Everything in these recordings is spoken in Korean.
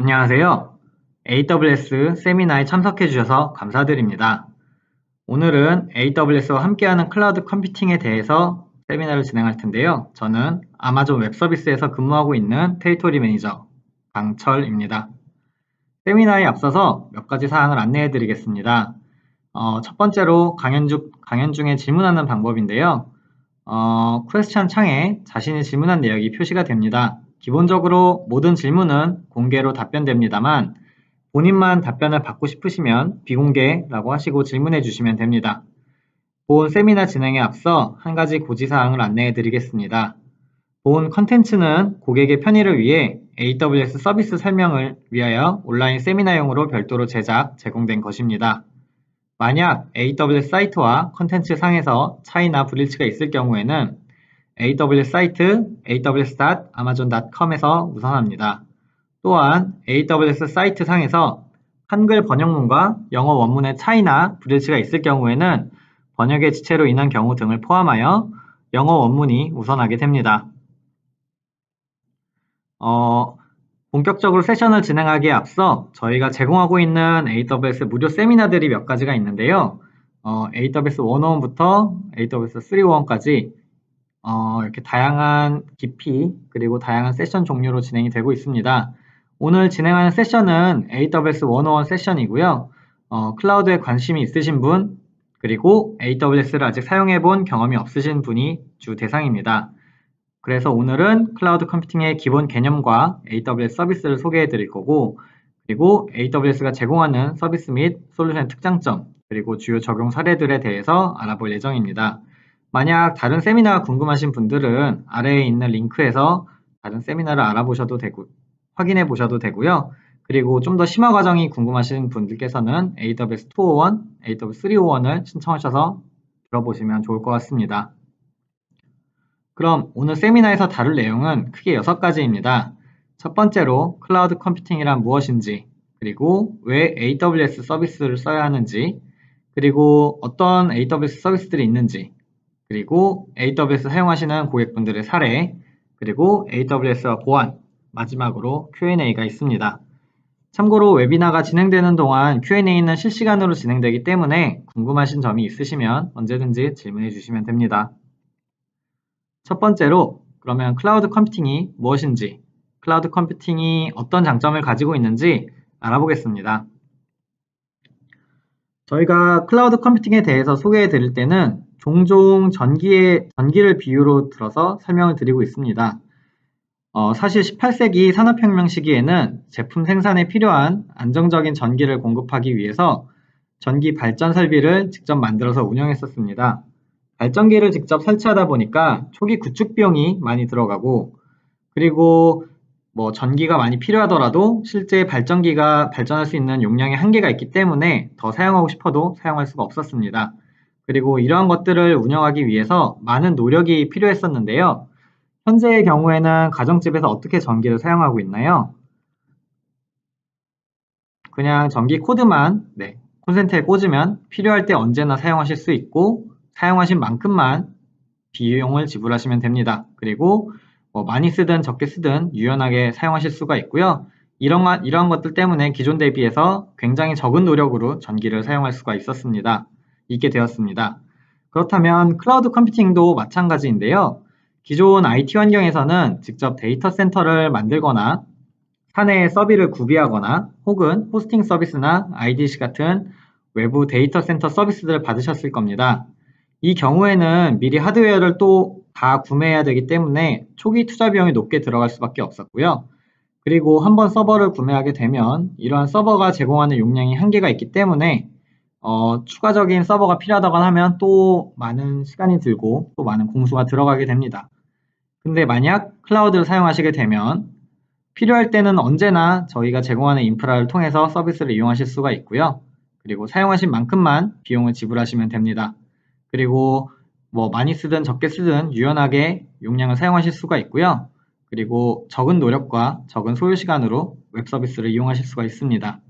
안녕하세요. AWS 세미나에 참석해 주셔서 감사드립니다. 오늘은 AWS와 함께하는 클라우드 컴퓨팅에 대해서 세미나를 진행할 텐데요. 저는 아마존 웹서비스에서 근무하고 있는 테리토리 매니저 강철입니다. 세미나에 앞서서 몇 가지 사항을 안내해 드리겠습니다. 첫 번째로 강연 중에 질문하는 방법인데요. 퀘스천 창에 자신이 질문한 내역이 표시가 됩니다. 기본적으로 모든 질문은 공개로 답변됩니다만 본인만 답변을 받고 싶으시면 비공개라고 하시고 질문해 주시면 됩니다. 본 세미나 진행에 앞서 한 가지 고지사항을 안내해 드리겠습니다. 본 컨텐츠는 고객의 편의를 위해 AWS 서비스 설명을 위하여 온라인 세미나용으로 별도로 제공된 것입니다. 만약 AWS 사이트와 컨텐츠 상에서 차이나 불일치가 있을 경우에는 AWS 사이트 aws.amazon.com에서 우선합니다. 또한 AWS 사이트 상에서 한글 번역문과 영어 원문의 차이나 불일치가 있을 경우에는 번역의 지체로 인한 경우 등을 포함하여 영어 원문이 우선하게 됩니다. 본격적으로 세션을 진행하기에 앞서 저희가 제공하고 있는 AWS 무료 세미나들이 몇 가지가 있는데요. AWS 101부터 AWS 301까지 이렇게 다양한 깊이 그리고 다양한 세션 종류로 진행이 되고 있습니다. 오늘 진행하는 세션은 AWS 101 세션이고요. 클라우드에 관심이 있으신 분 그리고 AWS를 아직 사용해 본 경험이 없으신 분이 주 대상입니다. 그래서 오늘은 클라우드 컴퓨팅의 기본 개념과 AWS 서비스를 소개해 드릴 거고 그리고 AWS가 제공하는 서비스 및 솔루션의 특장점 그리고 주요 적용 사례들에 대해서 알아볼 예정입니다. 만약 다른 세미나가 궁금하신 분들은 아래에 있는 링크에서 다른 세미나를 확인해 보셔도 되고요. 그리고 좀 더 심화 과정이 궁금하신 분들께서는 AWS 201, AWS 301을 신청하셔서 들어보시면 좋을 것 같습니다. 그럼 오늘 세미나에서 다룰 내용은 크게 6가지입니다. 첫 번째로 클라우드 컴퓨팅이란 무엇인지, 그리고 왜 AWS 서비스를 써야 하는지, 그리고 어떤 AWS 서비스들이 있는지, 그리고 AWS 사용하시는 고객분들의 사례, 그리고 AWS와 보안, 마지막으로 Q&A가 있습니다. 참고로 웨비나가 진행되는 동안 Q&A는 실시간으로 진행되기 때문에 궁금하신 점이 있으시면 언제든지 질문해 주시면 됩니다. 첫 번째로 그러면 클라우드 컴퓨팅이 무엇인지, 클라우드 컴퓨팅이 어떤 장점을 가지고 있는지 알아보겠습니다. 저희가 클라우드 컴퓨팅에 대해서 소개해 드릴 때는 종종 전기를 비유로 들어서 설명을 드리고 있습니다. 사실 18세기 산업혁명 시기에는 제품 생산에 필요한 안정적인 전기를 공급하기 위해서 전기 발전 설비를 직접 만들어서 운영했었습니다. 발전기를 직접 설치하다 보니까 초기 구축 비용이 많이 들어가고 그리고 전기가 많이 필요하더라도 실제 발전기가 발전할 수 있는 용량의 한계가 있기 때문에 더 사용하고 싶어도 사용할 수가 없었습니다. 그리고 이러한 것들을 운영하기 위해서 많은 노력이 필요했었는데요. 현재의 경우에는 가정집에서 어떻게 전기를 사용하고 있나요? 그냥 전기 코드만 콘센트에 꽂으면 필요할 때 언제나 사용하실 수 있고 사용하신 만큼만 비용을 지불하시면 됩니다. 그리고 많이 쓰든 적게 쓰든 유연하게 사용하실 수가 있고요. 이러한 것들 때문에 기존 대비해서 굉장히 적은 노력으로 전기를 사용할 수가 있게 되었습니다. 그렇다면 클라우드 컴퓨팅도 마찬가지인데요. 기존 IT 환경에서는 직접 데이터 센터를 만들거나 사내에 서비를 구비하거나 혹은 호스팅 서비스나 IDC 같은 외부 데이터 센터 서비스들을 받으셨을 겁니다. 이 경우에는 미리 하드웨어를 또 다 구매해야 되기 때문에 초기 투자 비용이 높게 들어갈 수밖에 없었고요. 그리고 한번 서버를 구매하게 되면 이러한 서버가 제공하는 용량이 한계가 있기 때문에 추가적인 서버가 필요하다고 하면 또 많은 시간이 들고 또 많은 공수가 들어가게 됩니다. 근데 만약 클라우드를 사용하시게 되면 필요할 때는 언제나 저희가 제공하는 인프라를 통해서 서비스를 이용하실 수가 있고요. 그리고 사용하신 만큼만 비용을 지불하시면 됩니다. 그리고 많이 쓰든 적게 쓰든 유연하게 용량을 사용하실 수가 있고요. 그리고 적은 노력과 적은 소요 시간으로 웹 서비스를 이용하실 수가 있습니다.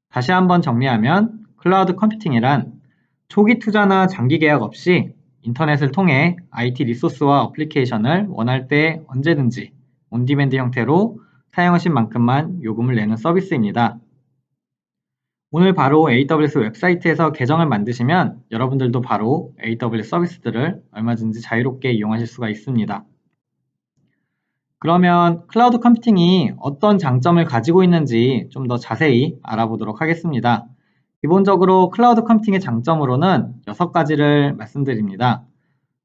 다시 한번 정리하면 클라우드 컴퓨팅이란 초기 투자나 장기 계약 없이 인터넷을 통해 IT 리소스와 어플리케이션을 원할 때 언제든지 온디맨드 형태로 사용하신 만큼만 요금을 내는 서비스입니다. 오늘 바로 AWS 웹사이트에서 계정을 만드시면 여러분들도 바로 AWS 서비스들을 얼마든지 자유롭게 이용하실 수가 있습니다. 그러면 클라우드 컴퓨팅이 어떤 장점을 가지고 있는지 좀 더 자세히 알아보도록 하겠습니다. 기본적으로 클라우드 컴퓨팅의 장점으로는 6가지를 말씀드립니다.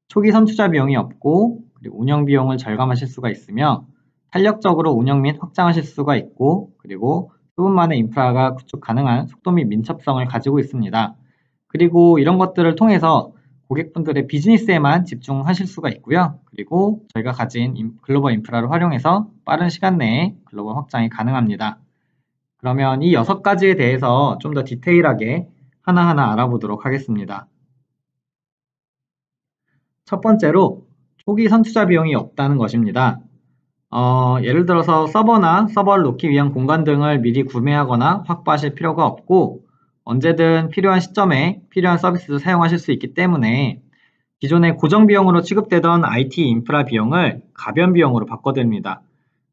초기 선투자 비용이 없고, 그리고 운영 비용을 절감하실 수가 있으며, 탄력적으로 운영 및 확장하실 수가 있고, 그리고 수분 만의 인프라가 구축 가능한 속도 및 민첩성을 가지고 있습니다. 그리고 이런 것들을 통해서 고객분들의 비즈니스에만 집중하실 수가 있고요. 그리고 저희가 가진 글로벌 인프라를 활용해서 빠른 시간 내에 글로벌 확장이 가능합니다. 그러면 이 6가지에 대해서 좀 더 디테일하게 하나하나 알아보도록 하겠습니다. 첫 번째로 초기 선투자 비용이 없다는 것입니다. 예를 들어서 서버나 서버를 놓기 위한 공간 등을 미리 구매하거나 확보하실 필요가 없고 언제든 필요한 시점에 필요한 서비스를 사용하실 수 있기 때문에 기존의 고정 비용으로 취급되던 IT 인프라 비용을 가변 비용으로 바꿔드립니다.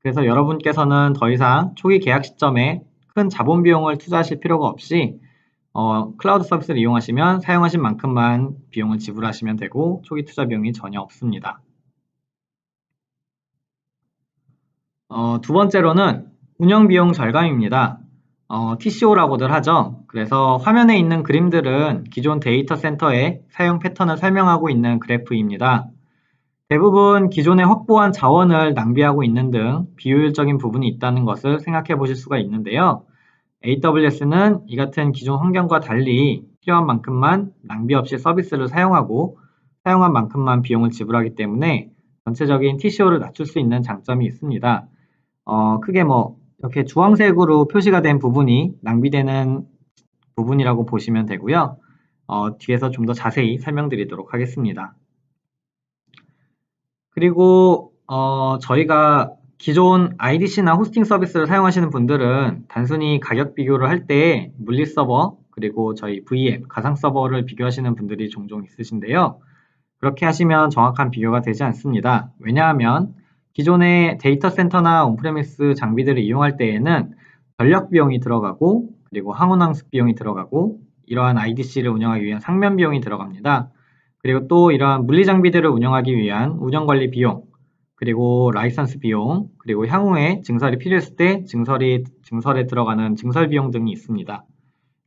그래서 여러분께서는 더 이상 초기 계약 시점에 큰 자본 비용을 투자하실 필요가 없이 클라우드 서비스를 이용하시면 사용하신 만큼만 비용을 지불하시면 되고 초기 투자 비용이 전혀 없습니다. 두 번째로는 운영 비용 절감입니다. TCO라고들 하죠. 그래서 화면에 있는 그림들은 기존 데이터 센터의 사용 패턴을 설명하고 있는 그래프입니다. 대부분 기존에 확보한 자원을 낭비하고 있는 등 비효율적인 부분이 있다는 것을 생각해 보실 수가 있는데요. AWS는 이 같은 기존 환경과 달리 필요한 만큼만 낭비 없이 서비스를 사용하고 사용한 만큼만 비용을 지불하기 때문에 전체적인 TCO를 낮출 수 있는 장점이 있습니다. 크게 이렇게 주황색으로 표시가 된 부분이 낭비되는 부분이라고 보시면 되고요. 뒤에서 좀 더 자세히 설명드리도록 하겠습니다. 그리고 저희가 기존 IDC나 호스팅 서비스를 사용하시는 분들은 단순히 가격 비교를 할 때 물리 서버 그리고 저희 VM 가상 서버를 비교하시는 분들이 종종 있으신데요. 그렇게 하시면 정확한 비교가 되지 않습니다. 왜냐하면 기존의 데이터 센터나 온프레미스 장비들을 이용할 때에는 전력 비용이 들어가고 그리고 항운항습 비용이 들어가고 이러한 IDC를 운영하기 위한 상면 비용이 들어갑니다. 그리고 또 이러한 물리 장비들을 운영하기 위한 운영관리 비용 그리고 라이선스 비용 그리고 향후에 증설이 필요했을 때 증설에 들어가는 증설 비용 등이 있습니다.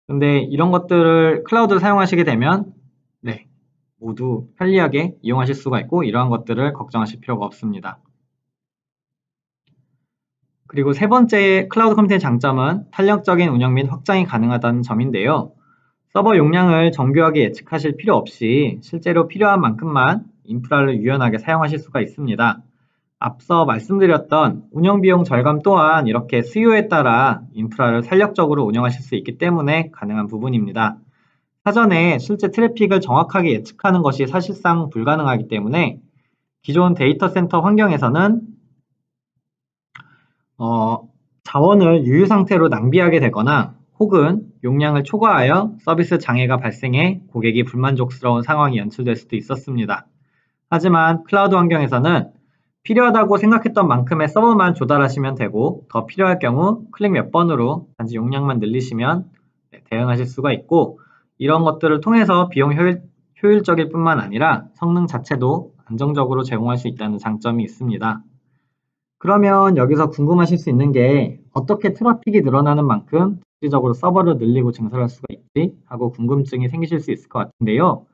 근데 이런 것들을 클라우드를 사용하시게 되면 모두 편리하게 이용하실 수가 있고 이러한 것들을 걱정하실 필요가 없습니다. 그리고 세 번째 클라우드 컴퓨팅의 장점은 탄력적인 운영 및 확장이 가능하다는 점인데요. 서버 용량을 정교하게 예측하실 필요 없이 실제로 필요한 만큼만 인프라를 유연하게 사용하실 수가 있습니다. 앞서 말씀드렸던 운영 비용 절감 또한 이렇게 수요에 따라 인프라를 탄력적으로 운영하실 수 있기 때문에 가능한 부분입니다. 사전에 실제 트래픽을 정확하게 예측하는 것이 사실상 불가능하기 때문에 기존 데이터 센터 환경에서는 자원을 유유 상태로 낭비하게 되거나 혹은 용량을 초과하여 서비스 장애가 발생해 고객이 불만족스러운 상황이 연출될 수도 있었습니다. 하지만 클라우드 환경에서는 필요하다고 생각했던 만큼의 서버만 조달하시면 되고 더 필요할 경우 클릭 몇 번으로 단지 용량만 늘리시면 대응하실 수가 있고 이런 것들을 통해서 비용 효율적일 뿐만 아니라 성능 자체도 안정적으로 제공할 수 있다는 장점이 있습니다. 그러면 여기서 궁금하실 수 있는 게 어떻게 트래픽이 늘어나는 만큼実질적으로 서버를 늘리고 증설할 수가 있지? 하고 궁금증이 생기실 수 있을 것 같은데요.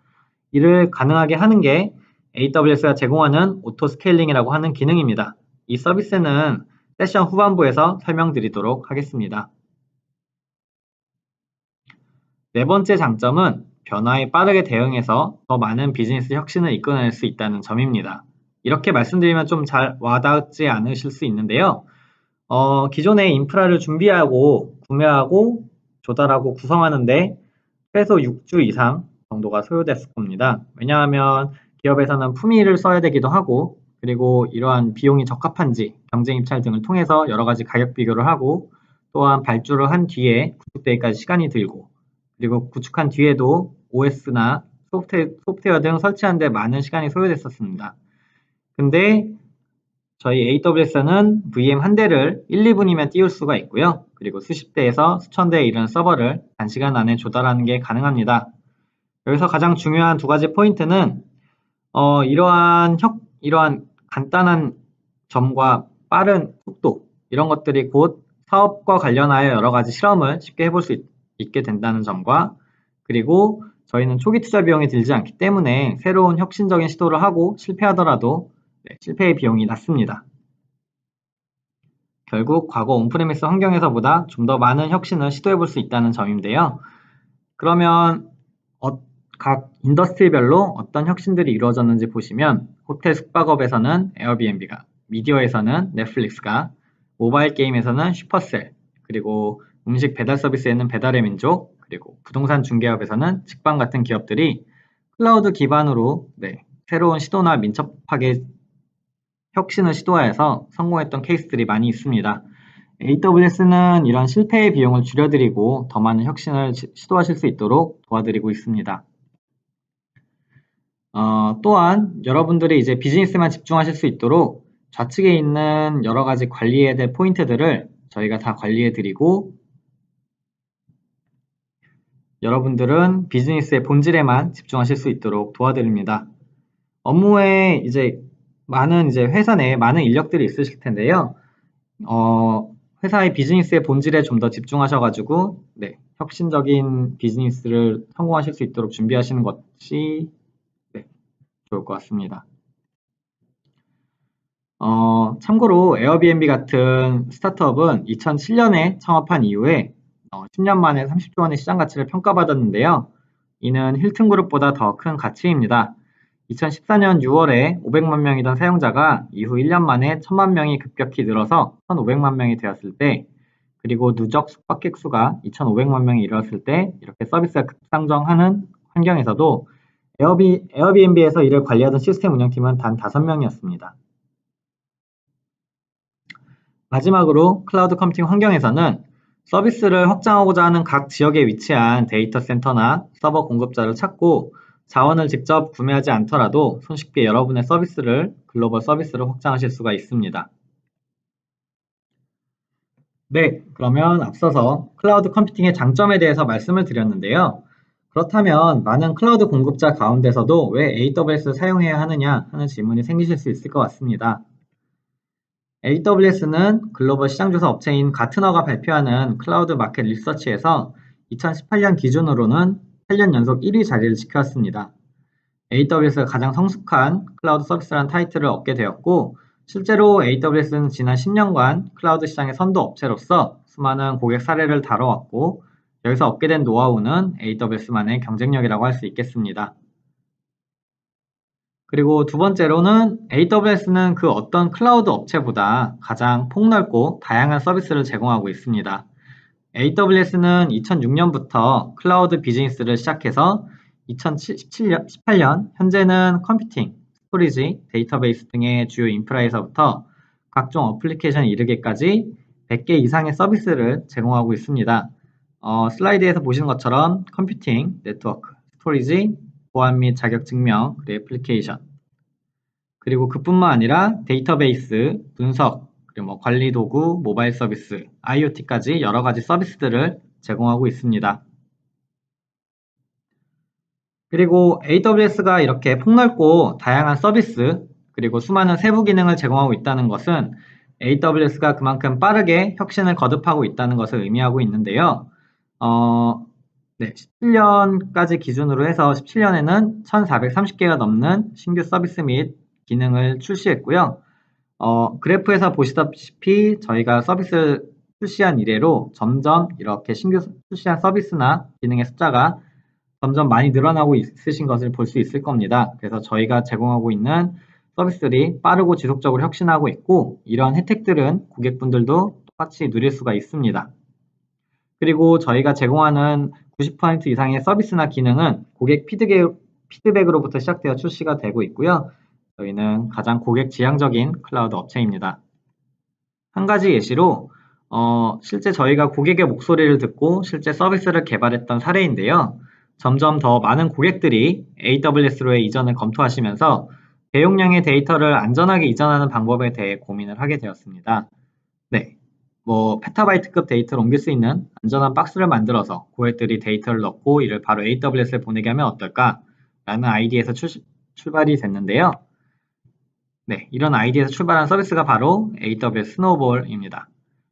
이를 가능하게 하는 게 AWS가 제공하는 오토 스케일링이라고 하는 기능입니다. 이 서비스는 세션 후반부에서 설명드리도록 하겠습니다. 네 번째 장점은 변화에 빠르게 대응해서 더 많은 비즈니스 혁신을 이끌어낼 수 있다는 점입니다. 이렇게 말씀드리면 좀 잘 와닿지 않으실 수 있는데요. 기존의 인프라를 준비하고 구매하고 조달하고 구성하는데 최소 6주 이상 정도가 소요됐을 겁니다. 왜냐하면 기업에서는 품위를 써야 되기도 하고 그리고 이러한 비용이 적합한지 경쟁 입찰 등을 통해서 여러 가지 가격 비교를 하고 또한 발주를 한 뒤에 구축되기까지 시간이 들고 그리고 구축한 뒤에도 OS나 소프트웨어 등 설치하는 데 많은 시간이 소요됐었습니다. 근데 저희 AWS는 VM 한 대를 1, 2분이면 띄울 수가 있고요. 그리고 수십 대에서 수천 대에 이르는 서버를 단시간 안에 조달하는 게 가능합니다. 여기서 가장 중요한 두 가지 포인트는 이러한 간단한 점과 빠른 속도 이런 것들이 곧 사업과 관련하여 여러 가지 실험을 쉽게 해볼 수 있게 된다는 점과 그리고 저희는 초기 투자 비용이 들지 않기 때문에 새로운 혁신적인 시도를 하고 실패하더라도 실패의 비용이 낮습니다. 결국 과거 온프레미스 환경에서보다 좀 더 많은 혁신을 시도해 볼 수 있다는 점인데요. 그러면 각 인더스트리별로 어떤 혁신들이 이루어졌는지 보시면 호텔 숙박업에서는 에어비앤비가, 미디어에서는 넷플릭스가, 모바일 게임에서는 슈퍼셀, 그리고 음식 배달 서비스에는 배달의 민족, 그리고 부동산 중개업에서는 직방 같은 기업들이 클라우드 기반으로 새로운 시도나 민첩하게 혁신을 시도하여서 성공했던 케이스들이 많이 있습니다. AWS는 이런 실패의 비용을 줄여드리고 더 많은 혁신을 시도하실 수 있도록 도와드리고 있습니다. 또한 여러분들이 이제 비즈니스만 집중하실 수 있도록 좌측에 있는 여러 가지 관리해야 될 포인트들을 저희가 다 관리해드리고 여러분들은 비즈니스의 본질에만 집중하실 수 있도록 도와드립니다. 업무에 많은 회사 내에 많은 인력들이 있으실 텐데요. 회사의 비즈니스의 본질에 좀 더 집중하셔가지고 혁신적인 비즈니스를 성공하실 수 있도록 준비하시는 것이 좋을 것 같습니다. 참고로 에어비앤비 같은 스타트업은 2007년에 창업한 이후에 10년 만에 30조 원의 시장 가치를 평가받았는데요. 이는 힐튼그룹보다 더 큰 가치입니다. 2014년 6월에 500만 명이던 사용자가 이후 1년 만에 1000만 명이 급격히 늘어서 1500만 명이 되었을 때 그리고 누적 숙박객 수가 2500만 명이 이르렀을 때 이렇게 서비스가 급상승하는 환경에서도 에어비앤비에서 이를 관리하던 시스템 운영팀은 단 5명이었습니다. 마지막으로 클라우드 컴퓨팅 환경에서는 서비스를 확장하고자 하는 각 지역에 위치한 데이터 센터나 서버 공급자를 찾고 자원을 직접 구매하지 않더라도 손쉽게 여러분의 글로벌 서비스를 확장하실 수가 있습니다. 그러면 앞서서 클라우드 컴퓨팅의 장점에 대해서 말씀을 드렸는데요. 그렇다면 많은 클라우드 공급자 가운데서도 왜 AWS를 사용해야 하느냐 하는 질문이 생기실 수 있을 것 같습니다. AWS는 글로벌 시장조사 업체인 가트너가 발표하는 클라우드 마켓 리서치에서 2018년 기준으로는 8년 연속 1위 자리를 지켰습니다. AWS가 가장 성숙한 클라우드 서비스라는 타이틀을 얻게 되었고 실제로 AWS는 지난 10년간 클라우드 시장의 선도 업체로서 수많은 고객 사례를 다뤄왔고 여기서 얻게 된 노하우는 AWS만의 경쟁력이라고 할 수 있겠습니다. 그리고 두 번째로는 AWS는 그 어떤 클라우드 업체보다 가장 폭넓고 다양한 서비스를 제공하고 있습니다. AWS는 2006년부터 클라우드 비즈니스를 시작해서 2018년 현재는 컴퓨팅, 스토리지, 데이터베이스 등의 주요 인프라에서부터 각종 어플리케이션에 이르기까지 100개 이상의 서비스를 제공하고 있습니다. 슬라이드에서 보시는 것처럼 컴퓨팅, 네트워크, 스토리지, 보안 및 자격 증명, 그리고 애플리케이션 그리고 그뿐만 아니라 데이터베이스, 분석, 그리고 관리 도구, 모바일 서비스, IoT까지 여러 가지 서비스들을 제공하고 있습니다. 그리고 AWS가 이렇게 폭넓고 다양한 서비스, 그리고 수많은 세부 기능을 제공하고 있다는 것은 AWS가 그만큼 빠르게 혁신을 거듭하고 있다는 것을 의미하고 있는데요. 17년까지 기준으로 해서 17년에는 1430개가 넘는 신규 서비스 및 기능을 출시했고요. 그래프에서 보시다시피 저희가 서비스 출시한 이래로 점점 이렇게 신규 출시한 서비스나 기능의 숫자가 점점 많이 늘어나고 있으신 것을 볼 수 있을 겁니다. 그래서 저희가 제공하고 있는 서비스들이 빠르고 지속적으로 혁신하고 있고 이런 혜택들은 고객분들도 똑같이 누릴 수가 있습니다. 그리고 저희가 제공하는 90% 이상의 서비스나 기능은 고객 피드백으로부터 시작되어 출시가 되고 있고요. 저희는 가장 고객 지향적인 클라우드 업체입니다. 한 가지 예시로 실제 저희가 고객의 목소리를 듣고 실제 서비스를 개발했던 사례인데요. 점점 더 많은 고객들이 AWS로의 이전을 검토하시면서 대용량의 데이터를 안전하게 이전하는 방법에 대해 고민을 하게 되었습니다. 네, 페타바이트급 데이터를 옮길 수 있는 안전한 박스를 만들어서 고객들이 데이터를 넣고 이를 바로 AWS에 보내게 하면 어떨까? 라는 아이디어에서 출발이 됐는데요. 네, 이런 아이디어에서 출발한 서비스가 바로 AWS 스노우볼입니다.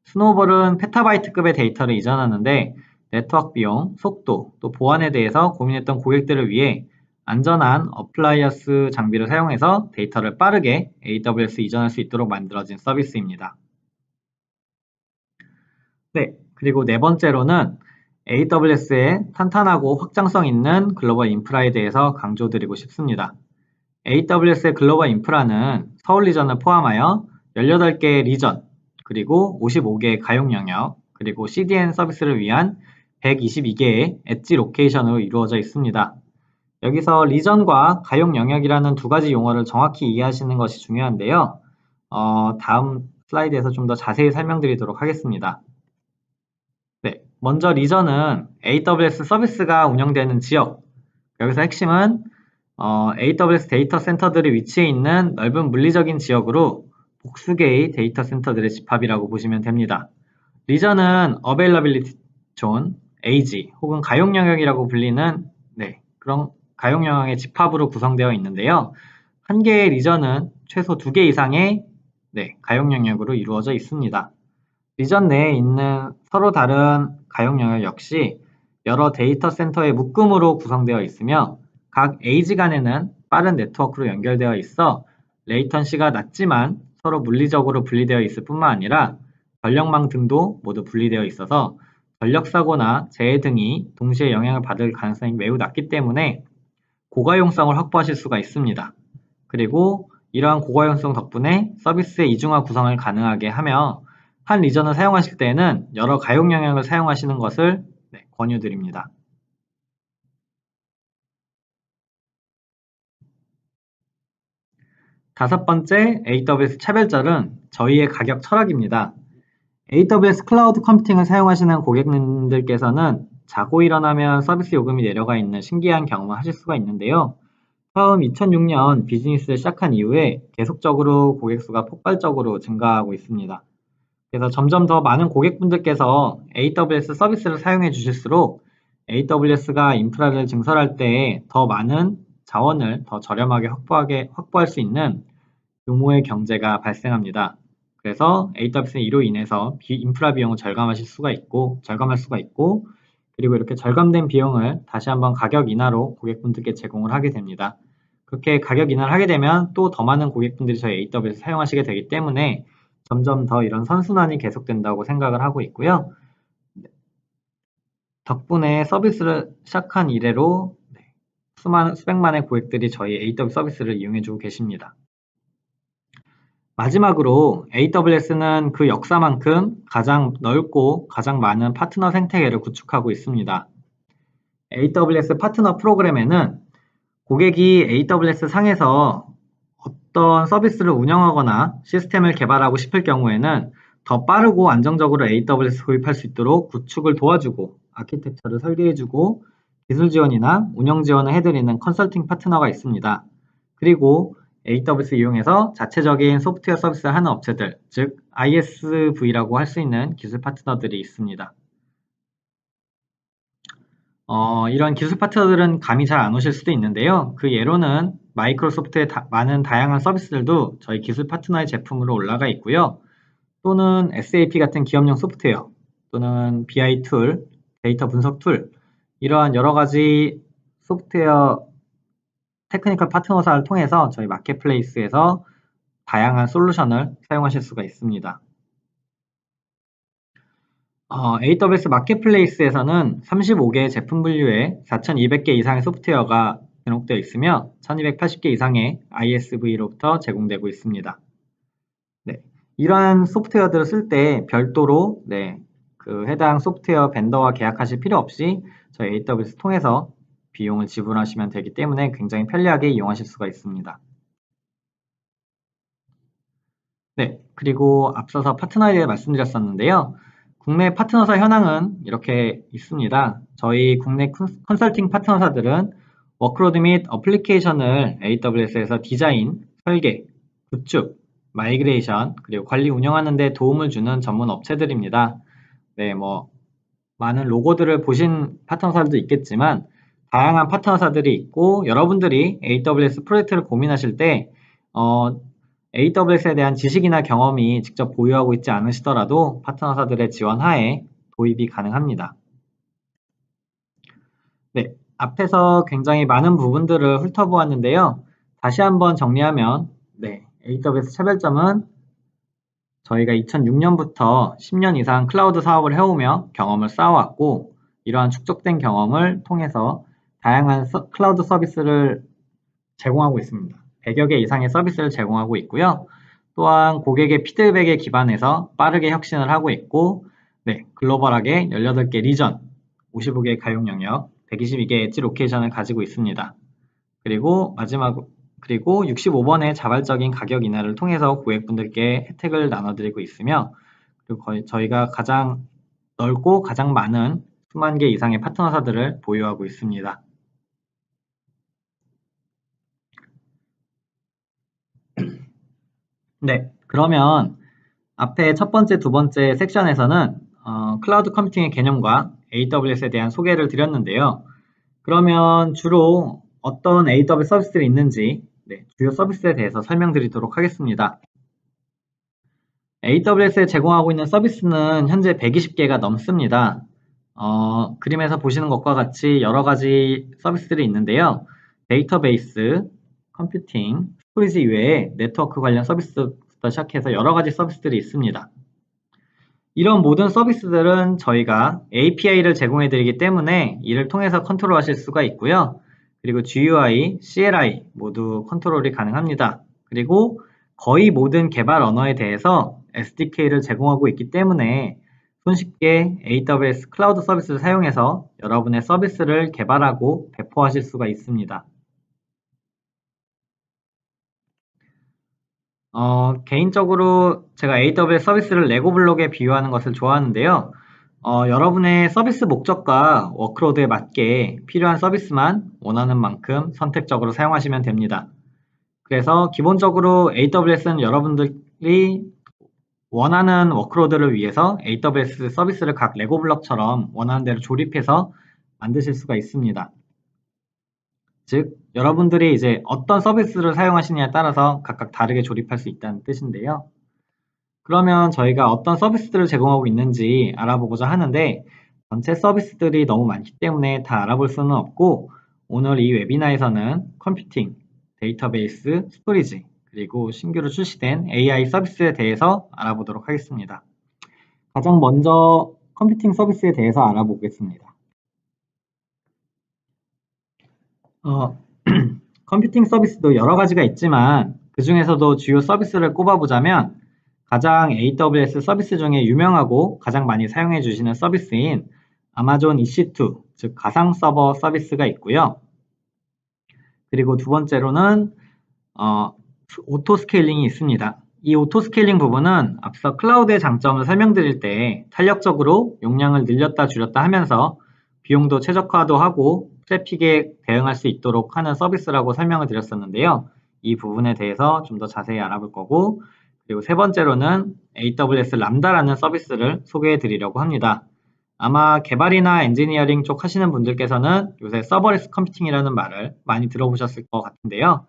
스노우볼은 페타바이트급의 데이터를 이전하는데 네트워크 비용, 속도, 또 보안에 대해서 고민했던 고객들을 위해 안전한 어플라이언스 장비를 사용해서 데이터를 빠르게 AWS 이전할 수 있도록 만들어진 서비스입니다. 네, 그리고 네 번째로는 AWS의 탄탄하고 확장성 있는 글로벌 인프라에 대해서 강조드리고 싶습니다. AWS의 글로벌 인프라는 서울 리전을 포함하여 18개의 리전, 그리고 55개의 가용 영역, 그리고 CDN 서비스를 위한 122개의 엣지 로케이션으로 이루어져 있습니다. 여기서 리전과 가용 영역이라는 두 가지 용어를 정확히 이해하시는 것이 중요한데요. 다음 슬라이드에서 좀 더 자세히 설명드리도록 하겠습니다. 네, 먼저 리전은 AWS 서비스가 운영되는 지역, 여기서 핵심은 AWS 데이터 센터들이 위치해 있는 넓은 물리적인 지역으로 복수개의 데이터 센터들의 집합이라고 보시면 됩니다. 리전은 Availability Zone, AG 혹은 가용 영역이라고 불리는 그런 가용 영역의 집합으로 구성되어 있는데요. 한 개의 리전은 최소 2개 이상의 가용 영역으로 이루어져 있습니다. 리전 내에 있는 서로 다른 가용 영역 역시 여러 데이터 센터의 묶음으로 구성되어 있으며 각 에이지 간에는 빠른 네트워크로 연결되어 있어 레이턴시가 낮지만 서로 물리적으로 분리되어 있을 뿐만 아니라 전력망 등도 모두 분리되어 있어서 전력사고나 재해 등이 동시에 영향을 받을 가능성이 매우 낮기 때문에 고가용성을 확보하실 수가 있습니다. 그리고 이러한 고가용성 덕분에 서비스의 이중화 구성을 가능하게 하며 한 리전을 사용하실 때에는 여러 가용 영역을 사용하시는 것을 권유드립니다. 다섯 번째 AWS 차별점은 저희의 가격 철학입니다. AWS 클라우드 컴퓨팅을 사용하시는 고객님들께서는 자고 일어나면 서비스 요금이 내려가 있는 신기한 경험을 하실 수가 있는데요. 처음 2006년 비즈니스를 시작한 이후에 계속적으로 고객 수가 폭발적으로 증가하고 있습니다. 그래서 점점 더 많은 고객분들께서 AWS 서비스를 사용해 주실수록 AWS가 인프라를 증설할 때 더 많은 자원을 더 저렴하게 확보할 수 있는 규모의 경제가 발생합니다. 그래서 AWS 이로 인해서 인프라 비용을 절감할 수가 있고, 그리고 이렇게 절감된 비용을 다시 한번 가격 인하로 고객분들께 제공을 하게 됩니다. 그렇게 가격 인하를 하게 되면 또 더 많은 고객분들이 저희 AWS 사용하시게 되기 때문에 점점 더 이런 선순환이 계속된다고 생각을 하고 있고요. 덕분에 서비스를 시작한 이래로 수백만의 고객들이 저희 AWS 서비스를 이용해주고 계십니다. 마지막으로 AWS는 그 역사만큼 가장 넓고 가장 많은 파트너 생태계를 구축하고 있습니다. AWS 파트너 프로그램에는 고객이 AWS 상에서 어떤 서비스를 운영하거나 시스템을 개발하고 싶을 경우에는 더 빠르고 안정적으로 AWS 도입할 수 있도록 구축을 도와주고 아키텍처를 설계해주고 기술 지원이나 운영 지원을 해드리는 컨설팅 파트너가 있습니다. 그리고 AWS 이용해서 자체적인 소프트웨어 서비스를 하는 업체들, 즉 ISV라고 할 수 있는 기술 파트너들이 있습니다. 이런 기술 파트너들은 감이 잘 안 오실 수도 있는데요. 그 예로는 마이크로소프트의 많은 다양한 서비스들도 저희 기술 파트너의 제품으로 올라가 있고요. 또는 SAP 같은 기업용 소프트웨어, 또는 BI 툴, 데이터 분석 툴, 이러한 여러 가지 소프트웨어 테크니컬 파트너사를 통해서 저희 마켓플레이스에서 다양한 솔루션을 사용하실 수가 있습니다. AWS 마켓플레이스에서는 35개의 제품 분류에 4,200개 이상의 소프트웨어가 등록되어 있으며 1,280개 이상의 ISV로부터 제공되고 있습니다. 이러한 소프트웨어들을 쓸 때 별도로 그 해당 소프트웨어 벤더와 계약하실 필요 없이 저희 AWS 통해서 비용을 지불하시면 되기 때문에 굉장히 편리하게 이용하실 수가 있습니다. 그리고 앞서서 파트너에 대해 말씀드렸었는데요. 국내 파트너사 현황은 이렇게 있습니다. 저희 국내 컨설팅 파트너사들은 워크로드 및 어플리케이션을 AWS에서 디자인, 설계, 구축, 마이그레이션, 그리고 관리 운영하는 데 도움을 주는 전문 업체들입니다. 네, 많은 로고들을 보신 파트너사들도 있겠지만 다양한 파트너사들이 있고 여러분들이 AWS 프로젝트를 고민하실 때 AWS에 대한 지식이나 경험이 직접 보유하고 있지 않으시더라도 파트너사들의 지원하에 도입이 가능합니다. 네, 앞에서 굉장히 많은 부분들을 훑어보았는데요. 다시 한번 정리하면 AWS 차별점은 저희가 2006년부터 10년 이상 클라우드 사업을 해오며 경험을 쌓아왔고 이러한 축적된 경험을 통해서 다양한 클라우드 서비스를 제공하고 있습니다. 100여 개 이상의 서비스를 제공하고 있고요. 또한 고객의 피드백에 기반해서 빠르게 혁신을 하고 있고 글로벌하게 18개 리전, 55개의 가용 영역, 122개의 엣지 로케이션을 가지고 있습니다. 그리고 65번의 자발적인 가격 인하를 통해서 고객분들께 혜택을 나눠드리고 있으며 그리고 저희가 가장 넓고 가장 많은 수만 개 이상의 파트너사들을 보유하고 있습니다. 네, 그러면 앞에 첫 번째, 두 번째 섹션에서는 클라우드 컴퓨팅의 개념과 AWS에 대한 소개를 드렸는데요. 그러면 주로 어떤 AWS 서비스들이 있는지 주요 서비스에 대해서 설명드리도록 하겠습니다. AWS에 제공하고 있는 서비스는 현재 120개가 넘습니다. 그림에서 보시는 것과 같이 여러 가지 서비스들이 있는데요. 데이터베이스, 컴퓨팅, 스토리지 이외에 네트워크 관련 서비스부터 시작해서 여러 가지 서비스들이 있습니다. 이런 모든 서비스들은 저희가 API를 제공해 드리기 때문에 이를 통해서 컨트롤 하실 수가 있고요. 그리고 GUI, CLI 모두 컨트롤이 가능합니다. 그리고 거의 모든 개발 언어에 대해서 SDK를 제공하고 있기 때문에 손쉽게 AWS 클라우드 서비스를 사용해서 여러분의 서비스를 개발하고 배포하실 수가 있습니다. 개인적으로 제가 AWS 서비스를 레고 블록에 비유하는 것을 좋아하는데요. 여러분의 서비스 목적과 워크로드에 맞게 필요한 서비스만 원하는 만큼 선택적으로 사용하시면 됩니다. 그래서 기본적으로 AWS는 여러분들이 원하는 워크로드를 위해서 AWS 서비스를 각 레고 블록처럼 원하는 대로 조립해서 만드실 수가 있습니다. 즉, 여러분들이 이제 어떤 서비스를 사용하시느냐에 따라서 각각 다르게 조립할 수 있다는 뜻인데요. 그러면 저희가 어떤 서비스들을 제공하고 있는지 알아보고자 하는데 전체 서비스들이 너무 많기 때문에 다 알아볼 수는 없고 오늘 이 웨비나에서는 컴퓨팅, 데이터베이스, 스토리지, 그리고 신규로 출시된 AI 서비스에 대해서 알아보도록 하겠습니다. 가장 먼저 컴퓨팅 서비스에 대해서 알아보겠습니다. 컴퓨팅 서비스도 여러 가지가 있지만 그 중에서도 주요 서비스를 꼽아보자면 가장 AWS 서비스 중에 유명하고 가장 많이 사용해 주시는 서비스인 아마존 EC2, 즉 가상 서버 서비스가 있고요. 그리고 두 번째로는 오토 스케일링이 있습니다. 이 오토 스케일링 부분은 앞서 클라우드의 장점을 설명드릴 때 탄력적으로 용량을 늘렸다 줄였다 하면서 비용도 최적화도 하고 트래픽에 대응할 수 있도록 하는 서비스라고 설명을 드렸었는데요. 이 부분에 대해서 좀 더 자세히 알아볼 거고 그리고 세 번째로는 AWS 람다라는 서비스를 소개해 드리려고 합니다. 아마 개발이나 엔지니어링 쪽 하시는 분들께서는 요새 서버레스 컴퓨팅이라는 말을 많이 들어보셨을 것 같은데요.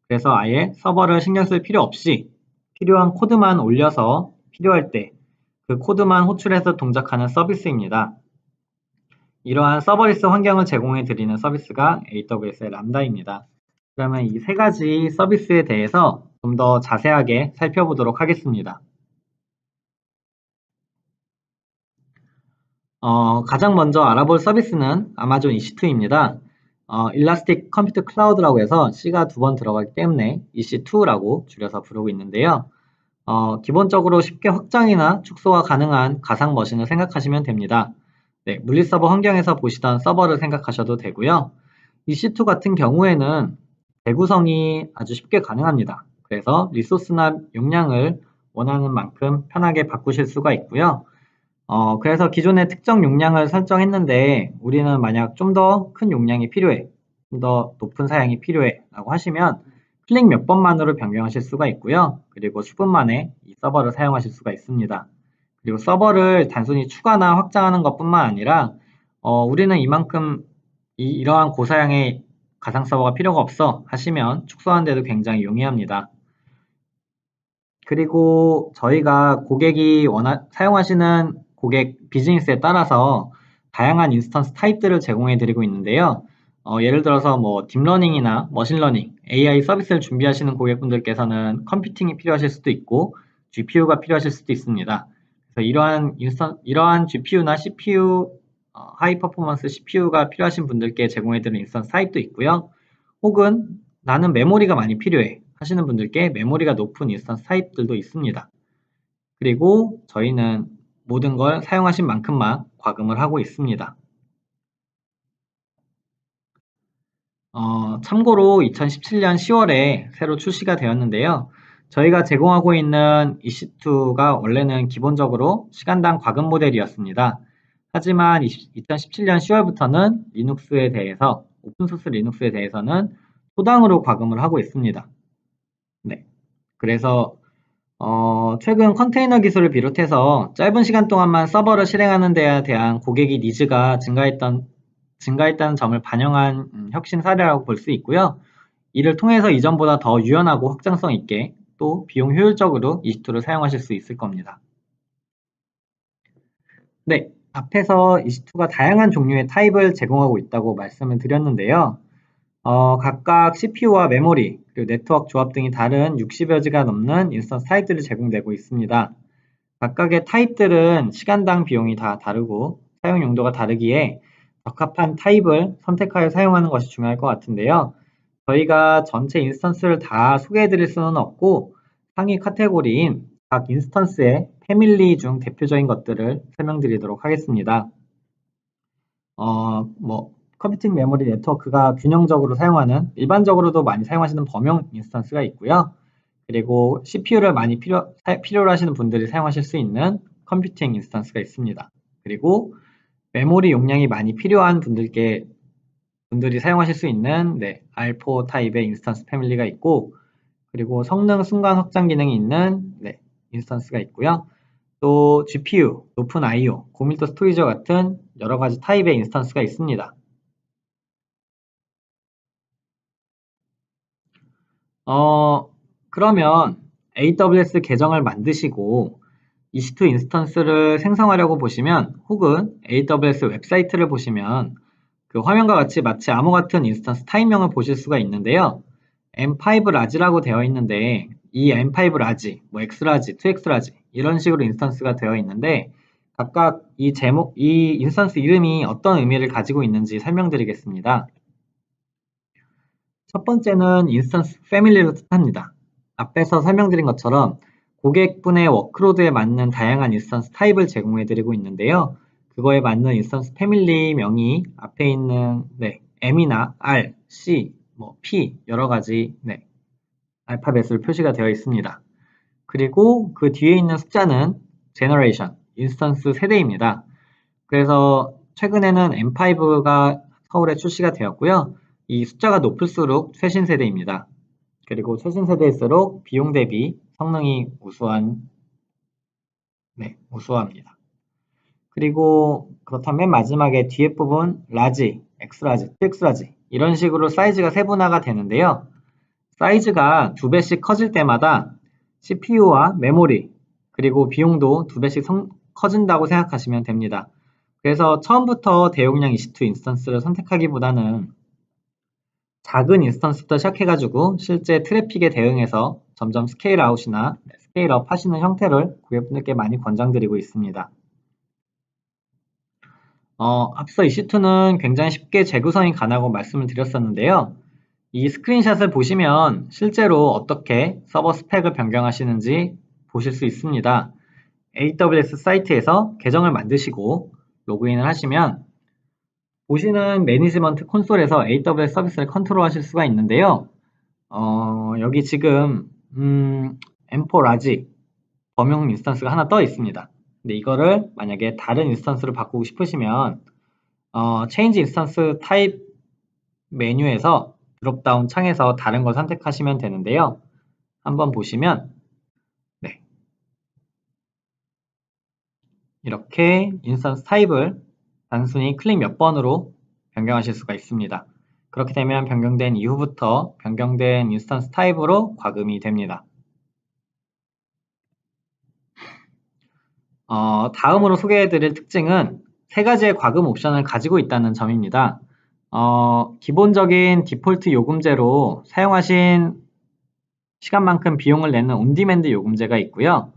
그래서 아예 서버를 신경 쓸 필요 없이 필요한 코드만 올려서 필요할 때 그 코드만 호출해서 동작하는 서비스입니다. 이러한 서버리스 환경을 제공해 드리는 서비스가 AWS의 람다입니다. 그러면 이 세 가지 서비스에 대해서 좀 더 자세하게 살펴보도록 하겠습니다. 가장 먼저 알아볼 서비스는 아마존 EC2입니다. 일라스틱 컴퓨터 클라우드라고 해서 C가 두 번 들어가기 때문에 EC2라고 줄여서 부르고 있는데요. 기본적으로 쉽게 확장이나 축소가 가능한 가상 머신을 생각하시면 됩니다. 물리서버 환경에서 보시던 서버를 생각하셔도 되고요. EC2 같은 경우에는 재구성이 아주 쉽게 가능합니다. 그래서 리소스나 용량을 원하는 만큼 편하게 바꾸실 수가 있고요. 그래서 기존의 특정 용량을 설정했는데 우리는 만약 좀 더 큰 용량이 필요해, 좀 더 높은 사양이 필요해 라고 하시면 클릭 몇 번만으로 변경하실 수가 있고요. 그리고 수분 만에 이 서버를 사용하실 수가 있습니다. 그리고 서버를 단순히 추가나 확장하는 것뿐만 아니라 우리는 이만큼 이러한 고사양의 가상 서버가 필요가 없어 하시면 축소하는 데도 굉장히 용이합니다. 그리고 저희가 고객이 사용하시는 고객 비즈니스에 따라서 다양한 인스턴스 타입들을 제공해 드리고 있는데요. 예를 들어서 뭐 딥러닝이나 머신러닝, AI 서비스를 준비하시는 고객분들께서는 컴퓨팅이 필요하실 수도 있고 GPU가 필요하실 수도 있습니다. 그래서 이러한 GPU나 CPU, 하이 퍼포먼스 CPU가 필요하신 분들께 제공해 드리는 인스턴스 타입도 있고요. 혹은 나는 메모리가 많이 필요해 하시는 분들께 메모리가 높은 인스턴스 타입들도 있습니다. 그리고 저희는 모든 걸 사용하신 만큼만 과금을 하고 있습니다. 참고로 2017년 10월에 새로 출시가 되었는데요. 저희가 제공하고 있는 EC2가 원래는 기본적으로 시간당 과금 모델이었습니다. 하지만 2017년 10월부터는 리눅스에 대해서, 오픈소스 리눅스에 대해서는 소당으로 과금을 하고 있습니다. 네. 그래서 최근 컨테이너 기술을 비롯해서 짧은 시간 동안만 서버를 실행하는 데에 대한 고객의 니즈가 증가했다는 점을 반영한 혁신 사례라고 볼 수 있고요. 이를 통해서 이전보다 더 유연하고 확장성 있게 또 비용 효율적으로 EC2를 사용하실 수 있을 겁니다. 네, 앞에서 EC2가 다양한 종류의 타입을 제공하고 있다고 말씀을 드렸는데요. 각각 CPU와 메모리, 그리고 네트워크 조합 등이 다른 60여지가 넘는 인스턴스 타입들을 제공되고 있습니다. 각각의 타입들은 시간당 비용이 다 다르고 사용 용도가 다르기에 적합한 타입을 선택하여 사용하는 것이 중요할 것 같은데요. 저희가 전체 인스턴스를 다 소개해 드릴 수는 없고 상위 카테고리인 각 인스턴스의 패밀리 중 대표적인 것들을 설명드리도록 하겠습니다. 컴퓨팅 메모리 네트워크가 균형적으로 사용하는 일반적으로도 많이 사용하시는 범용 인스턴스가 있고요. 그리고 CPU를 많이 필요로 하시는 분들이 사용하실 수 있는 컴퓨팅 인스턴스가 있습니다. 그리고 메모리 용량이 많이 필요한 분들이 사용하실 수 있는 R4 타입의 인스턴스 패밀리가 있고, 그리고 성능 순간 확장 기능이 있는 인스턴스가 있고요. 또 GPU, 높은 I/O, 고밀도 스토리지와 같은 여러 가지 타입의 인스턴스가 있습니다. 그러면 AWS 계정을 만드시고 EC2 인스턴스를 생성하려고 보시면, 혹은 AWS 웹사이트를 보시면 그 화면과 같이 마치 암호 같은 인스턴스 타입명을 보실 수가 있는데요. M5 라지라고 되어 있는데 이 M5 라지, X 라지, 2X 라지 이런 식으로 인스턴스가 되어 있는데 각각 이 인스턴스 이름이 어떤 의미를 가지고 있는지 설명드리겠습니다. 첫 번째는 인스턴스 패밀리를 뜻합니다. 앞에서 설명드린 것처럼 고객분의 워크로드에 맞는 다양한 인스턴스 타입을 제공해드리고 있는데요. 그거에 맞는 인스턴스 패밀리 명이 앞에 있는 M이나 R, C, P 여러 가지 알파벳으로 표시가 되어 있습니다. 그리고 그 뒤에 있는 숫자는 제너레이션, 인스턴스 세대입니다. 그래서 최근에는 M5가 서울에 출시가 되었고요. 이 숫자가 높을수록 최신 세대입니다. 그리고 최신 세대일수록 비용 대비 성능이 우수합니다. 그리고 그렇다면 맨 마지막에 뒤에 부분 라지, X라지, 2X라지 이런 식으로 사이즈가 세분화가 되는데요. 사이즈가 2배씩 커질 때마다 CPU와 메모리 그리고 비용도 2배씩 커진다고 생각하시면 됩니다. 그래서 처음부터 대용량 EC2 인스턴스를 선택하기보다는 작은 인스턴스부터 시작해가지고 실제 트래픽에 대응해서 점점 스케일 아웃이나 스케일 업 하시는 형태를 고객분들께 많이 권장드리고 있습니다. 앞서 EC2는 굉장히 쉽게 재구성이 가능하고 말씀을 드렸었는데요. 이 스크린샷을 보시면 실제로 어떻게 서버 스펙을 변경하시는지 보실 수 있습니다. AWS 사이트에서 계정을 만드시고 로그인을 하시면 보시는 매니지먼트 콘솔에서 AWS 서비스를 컨트롤 하실 수가 있는데요. 여기 지금 M4 라지 범용 인스턴스가 하나 떠 있습니다. 근데 이거를 만약에 다른 인스턴스로 바꾸고 싶으시면 Change Instance Type 메뉴에서 드롭다운 창에서 다른 걸 선택하시면 되는데요. 한번 보시면 네, 이렇게 인스턴스 타입을 단순히 클릭 몇 번으로 변경하실 수가 있습니다. 그렇게 되면 변경된 이후부터 변경된 인스턴스 타입으로 과금이 됩니다. 다음으로 소개해드릴 특징은 세 가지의 과금 옵션을 가지고 있다는 점입니다. 기본적인 디폴트 요금제로 사용하신 시간만큼 비용을 내는 온디맨드 요금제가 있고요.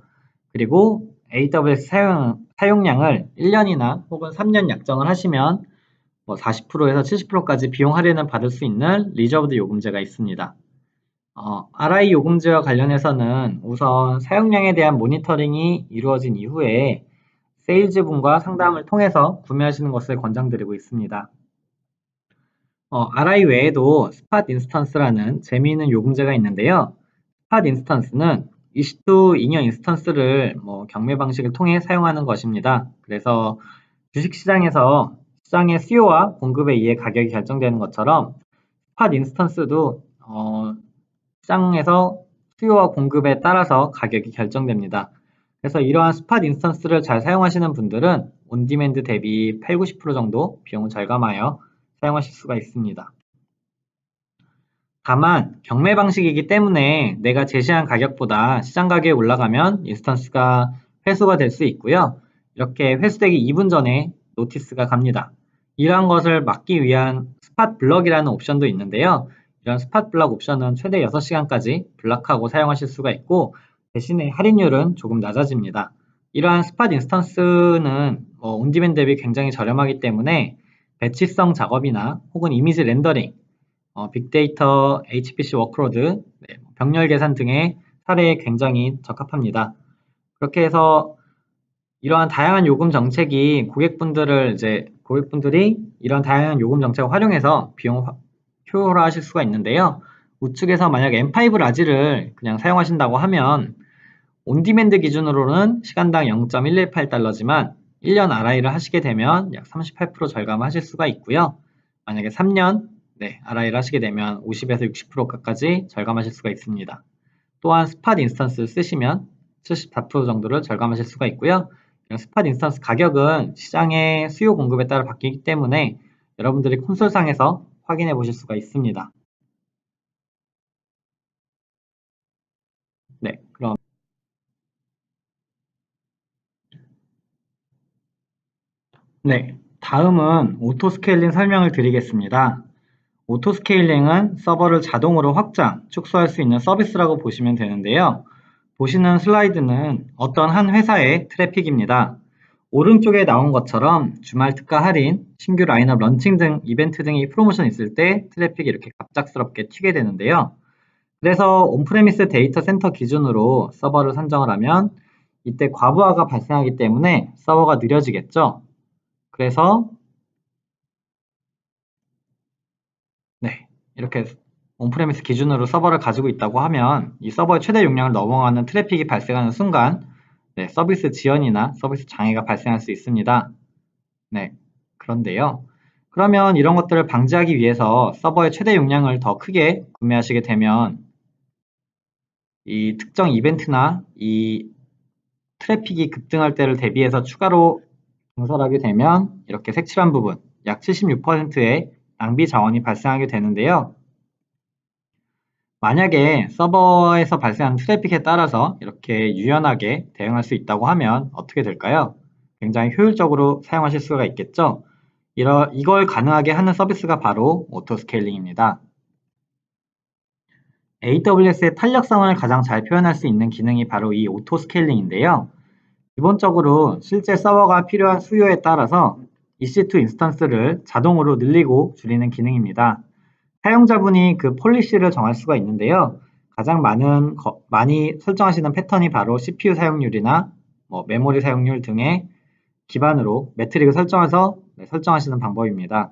그리고 AWS 사용량을 1년이나 혹은 3년 약정을 하시면 40%에서 70%까지 비용 할인을 받을 수 있는 리저브드 요금제가 있습니다. RI 요금제와 관련해서는 우선 사용량에 대한 모니터링이 이루어진 이후에 세일즈분과 상담을 통해서 구매하시는 것을 권장드리고 있습니다. RI 외에도 스팟 인스턴스라는 재미있는 요금제가 있는데요. 스팟 인스턴스는 이슈투 잉여 인스턴스를 경매 방식을 통해 사용하는 것입니다. 그래서 주식시장에서 시장의 수요와 공급에 의해 가격이 결정되는 것처럼 스팟 인스턴스도 시장에서 수요와 공급에 따라서 가격이 결정됩니다. 그래서 이러한 스팟 인스턴스를 잘 사용하시는 분들은 온디맨드 대비 80~90% 정도 비용을 절감하여 사용하실 수가 있습니다. 다만 경매 방식이기 때문에 내가 제시한 가격보다 시장 가격이 올라가면 인스턴스가 회수가 될 수 있고요. 이렇게 회수되기 2분 전에 노티스가 갑니다. 이러한 것을 막기 위한 스팟 블럭이라는 옵션도 있는데요. 이런 스팟 블럭 옵션은 최대 6시간까지 블락하고 사용하실 수가 있고 대신에 할인율은 조금 낮아집니다. 이러한 스팟 인스턴스는 온디맨드 대비 굉장히 저렴하기 때문에 배치성 작업이나 혹은 이미지 렌더링, 빅데이터, HPC 워크로드, 병렬 계산 등의 사례에 굉장히 적합합니다. 그렇게 해서 이러한 다양한 요금 정책이 고객분들이 이런 다양한 요금 정책을 활용해서 비용 효율화하실 수가 있는데요. 우측에서 만약 M5 라지를 그냥 사용하신다고 하면 온디맨드 기준으로는 시간당 0.118달러지만 1년 RI를 하시게 되면 약 38% 절감하실 수가 있고요. 만약에 3년 RI를 하시게 되면 50에서 60%까지 절감하실 수가 있습니다. 또한 스팟 인스턴스를 쓰시면 74% 정도를 절감하실 수가 있고요. 스팟 인스턴스 가격은 시장의 수요 공급에 따라 바뀌기 때문에 여러분들이 콘솔상에서 확인해 보실 수가 있습니다. 그럼 다음은 오토스케일링 설명을 드리겠습니다. 오토스케일링은 서버를 자동으로 확장, 축소할 수 있는 서비스라고 보시면 되는데요. 보시는 슬라이드는 어떤 한 회사의 트래픽입니다. 오른쪽에 나온 것처럼 주말 특가 할인, 신규 라인업 런칭 등 이벤트 등의 프로모션 있을 때 트래픽이 이렇게 갑작스럽게 튀게 되는데요. 그래서 온프레미스 데이터 센터 기준으로 서버를 선정을 하면 이때 과부하가 발생하기 때문에 서버가 느려지겠죠. 그래서 이렇게 온프레미스 기준으로 서버를 가지고 있다고 하면 이 서버의 최대 용량을 넘어가는 트래픽이 발생하는 순간 서비스 지연이나 서비스 장애가 발생할 수 있습니다. 그런데요. 그러면 이런 것들을 방지하기 위해서 서버의 최대 용량을 더 크게 구매하시게 되면 이 특정 이벤트나 이 트래픽이 급등할 때를 대비해서 추가로 증설하게 되면 이렇게 색칠한 부분 약 76%의 낭비 자원이 발생하게 되는데요. 만약에 서버에서 발생한 트래픽에 따라서 이렇게 유연하게 대응할 수 있다고 하면 어떻게 될까요? 굉장히 효율적으로 사용하실 수가 있겠죠? 이걸 가능하게 하는 서비스가 바로 오토스케일링입니다. AWS의 탄력성을 가장 잘 표현할 수 있는 기능이 바로 이 오토스케일링인데요. 기본적으로 실제 서버가 필요한 수요에 따라서 EC2 인스턴스를 자동으로 늘리고 줄이는 기능입니다. 사용자분이 그 폴리시를 정할 수가 있는데요. 가장 많이 설정하시는 패턴이 바로 CPU 사용률이나 메모리 사용률 등의 기반으로 매트릭을 설정해서 설정하시는 방법입니다.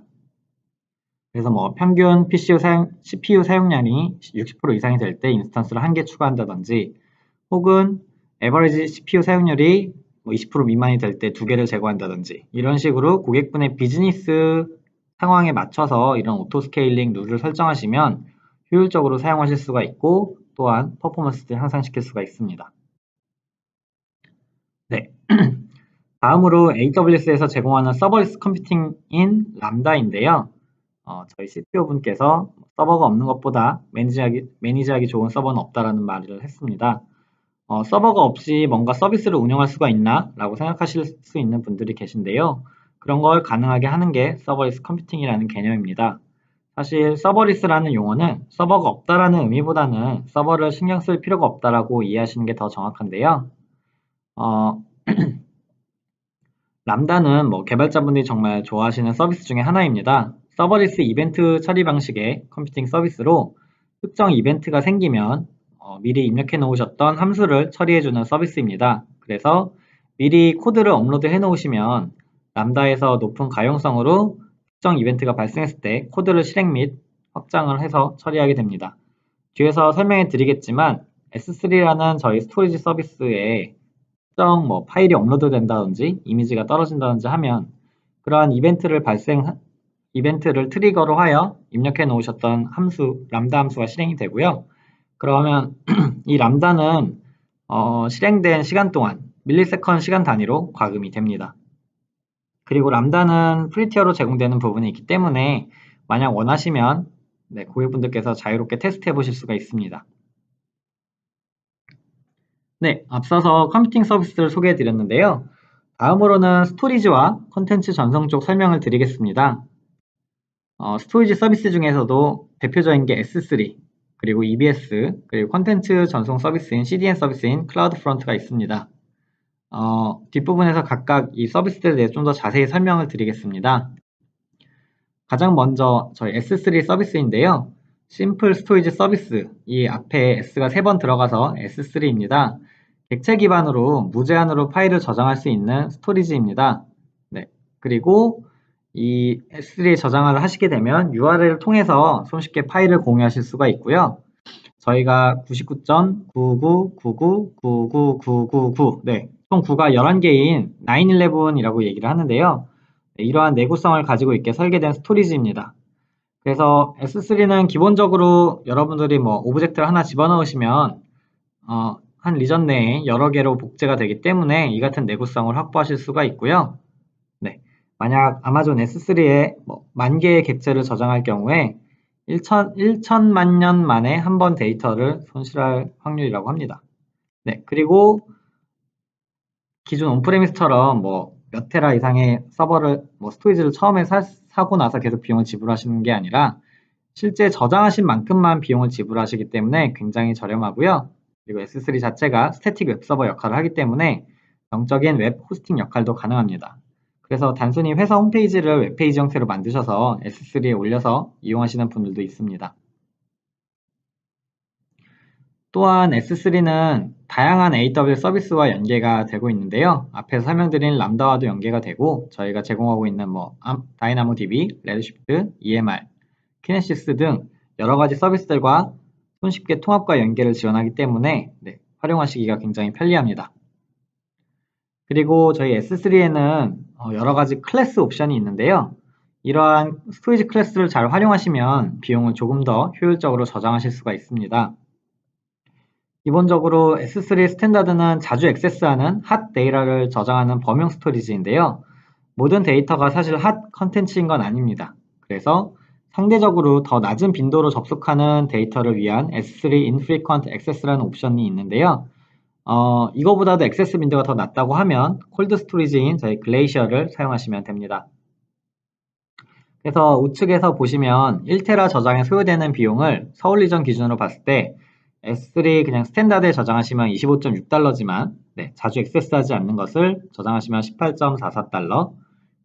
그래서 평균 CPU 사용량이 60% 이상이 될 때 인스턴스를 1개 추가한다든지 혹은 에버리지 CPU 사용률이 20% 미만이 될 때 2개를 제거한다든지 이런 식으로 고객분의 비즈니스 상황에 맞춰서 이런 오토 스케일링 룰을 설정하시면 효율적으로 사용하실 수가 있고 또한 퍼포먼스도 향상시킬 수가 있습니다. 네. 다음으로 AWS에서 제공하는 서버리스 컴퓨팅인 람다인데요. 저희 CTO 분께서 서버가 없는 것보다 매니지하기 좋은 서버는 없다라는 말을 했습니다. 서버가 없이 뭔가 서비스를 운영할 수가 있나? 라고 생각하실 수 있는 분들이 계신데요. 그런 걸 가능하게 하는 게 서버리스 컴퓨팅이라는 개념입니다. 사실 서버리스라는 용어는 서버가 없다라는 의미보다는 서버를 신경 쓸 필요가 없다라고 이해하시는 게 더 정확한데요. 람다는 개발자분들이 정말 좋아하시는 서비스 중에 하나입니다. 서버리스 이벤트 처리 방식의 컴퓨팅 서비스로 특정 이벤트가 생기면 미리 입력해 놓으셨던 함수를 처리해주는 서비스입니다. 그래서 미리 코드를 업로드해 놓으시면 람다에서 높은 가용성으로 특정 이벤트가 발생했을 때 코드를 실행 및 확장을 해서 처리하게 됩니다. 뒤에서 설명해 드리겠지만 S3라는 저희 스토리지 서비스에 특정 파일이 업로드 된다든지 이미지가 떨어진다든지 하면 그러한 이벤트를 트리거로 하여 입력해 놓으셨던 함수, 람다 함수가 실행이 되고요. 그러면 이 람다는 실행된 시간 동안 밀리세컨 시간 단위로 과금이 됩니다. 그리고 람다는 프리티어로 제공되는 부분이 있기 때문에 만약 원하시면 고객분들께서 자유롭게 테스트해 보실 수가 있습니다. 네, 앞서서 컴퓨팅 서비스를 소개해 드렸는데요. 다음으로는 스토리지와 컨텐츠 전송 쪽 설명을 드리겠습니다. 스토리지 서비스 중에서도 대표적인 게 S3, 그리고 EBS, 그리고 컨텐츠 전송 서비스인 CDN 서비스인 클라우드프런트가 있습니다. 뒷부분에서 각각 이 서비스들에 대해 좀 더 자세히 설명을 드리겠습니다. 가장 먼저 저희 S3 서비스인데요. 심플 스토리지 서비스, 이 앞에 S가 3번 들어가서 S3입니다. 객체 기반으로 무제한으로 파일을 저장할 수 있는 스토리지입니다. 네. 그리고 이 S3에 저장을 하시게 되면 URL을 통해서 손쉽게 파일을 공유하실 수가 있고요. 저희가 99.99999999, 네, 총 9가 11개인 911이라고 얘기를 하는데요. 네, 이러한 내구성을 가지고 있게 설계된 스토리지입니다. 그래서 S3는 기본적으로 여러분들이 오브젝트를 하나 집어넣으시면 한 리전 내에 여러 개로 복제가 되기 때문에 이 같은 내구성을 확보하실 수가 있고요. 네, 만약 아마존 S3에 10,000개의 객체를 저장할 경우에 1천만 년 만에 한 번 데이터를 손실할 확률이라고 합니다. 네, 그리고 기존 온프레미스처럼 몇 테라 이상의 서버를 스토리지를 처음에 사고 나서 계속 비용을 지불하시는 게 아니라 실제 저장하신 만큼만 비용을 지불하시기 때문에 굉장히 저렴하고요. 그리고 S3 자체가 스태틱 웹서버 역할을 하기 때문에 정적인 웹 호스팅 역할도 가능합니다. 그래서 단순히 회사 홈페이지를 웹페이지 형태로 만드셔서 S3에 올려서 이용하시는 분들도 있습니다. 또한 S3는 다양한 AWS 서비스와 연계가 되고 있는데요. 앞에서 설명드린 람다와도 연계가 되고 저희가 제공하고 있는 다이나모DB, 레드시프트, EMR, 키네시스 등 여러 가지 서비스들과 손쉽게 통합과 연계를 지원하기 때문에 활용하시기가 굉장히 편리합니다. 그리고 저희 S3에는 여러 가지 클래스 옵션이 있는데요. 이러한 스토리지 클래스를 잘 활용하시면 비용을 조금 더 효율적으로 저장하실 수가 있습니다. 기본적으로 S3 스탠다드는 자주 액세스하는 핫 데이터를 저장하는 범용 스토리지인데요. 모든 데이터가 사실 핫 컨텐츠인 건 아닙니다. 그래서 상대적으로 더 낮은 빈도로 접속하는 데이터를 위한 S3 Infrequent Access라는 옵션이 있는데요. 이거보다도 액세스 빈도가 더 낮다고 하면 콜드 스토리지인 저희 글레이셔를 사용하시면 됩니다. 그래서 우측에서 보시면 1테라 저장에 소요되는 비용을 서울 리전 기준으로 봤을 때 S3 그냥 스탠다드에 저장하시면 25.6달러지만 자주 액세스하지 않는 것을 저장하시면 18.44달러,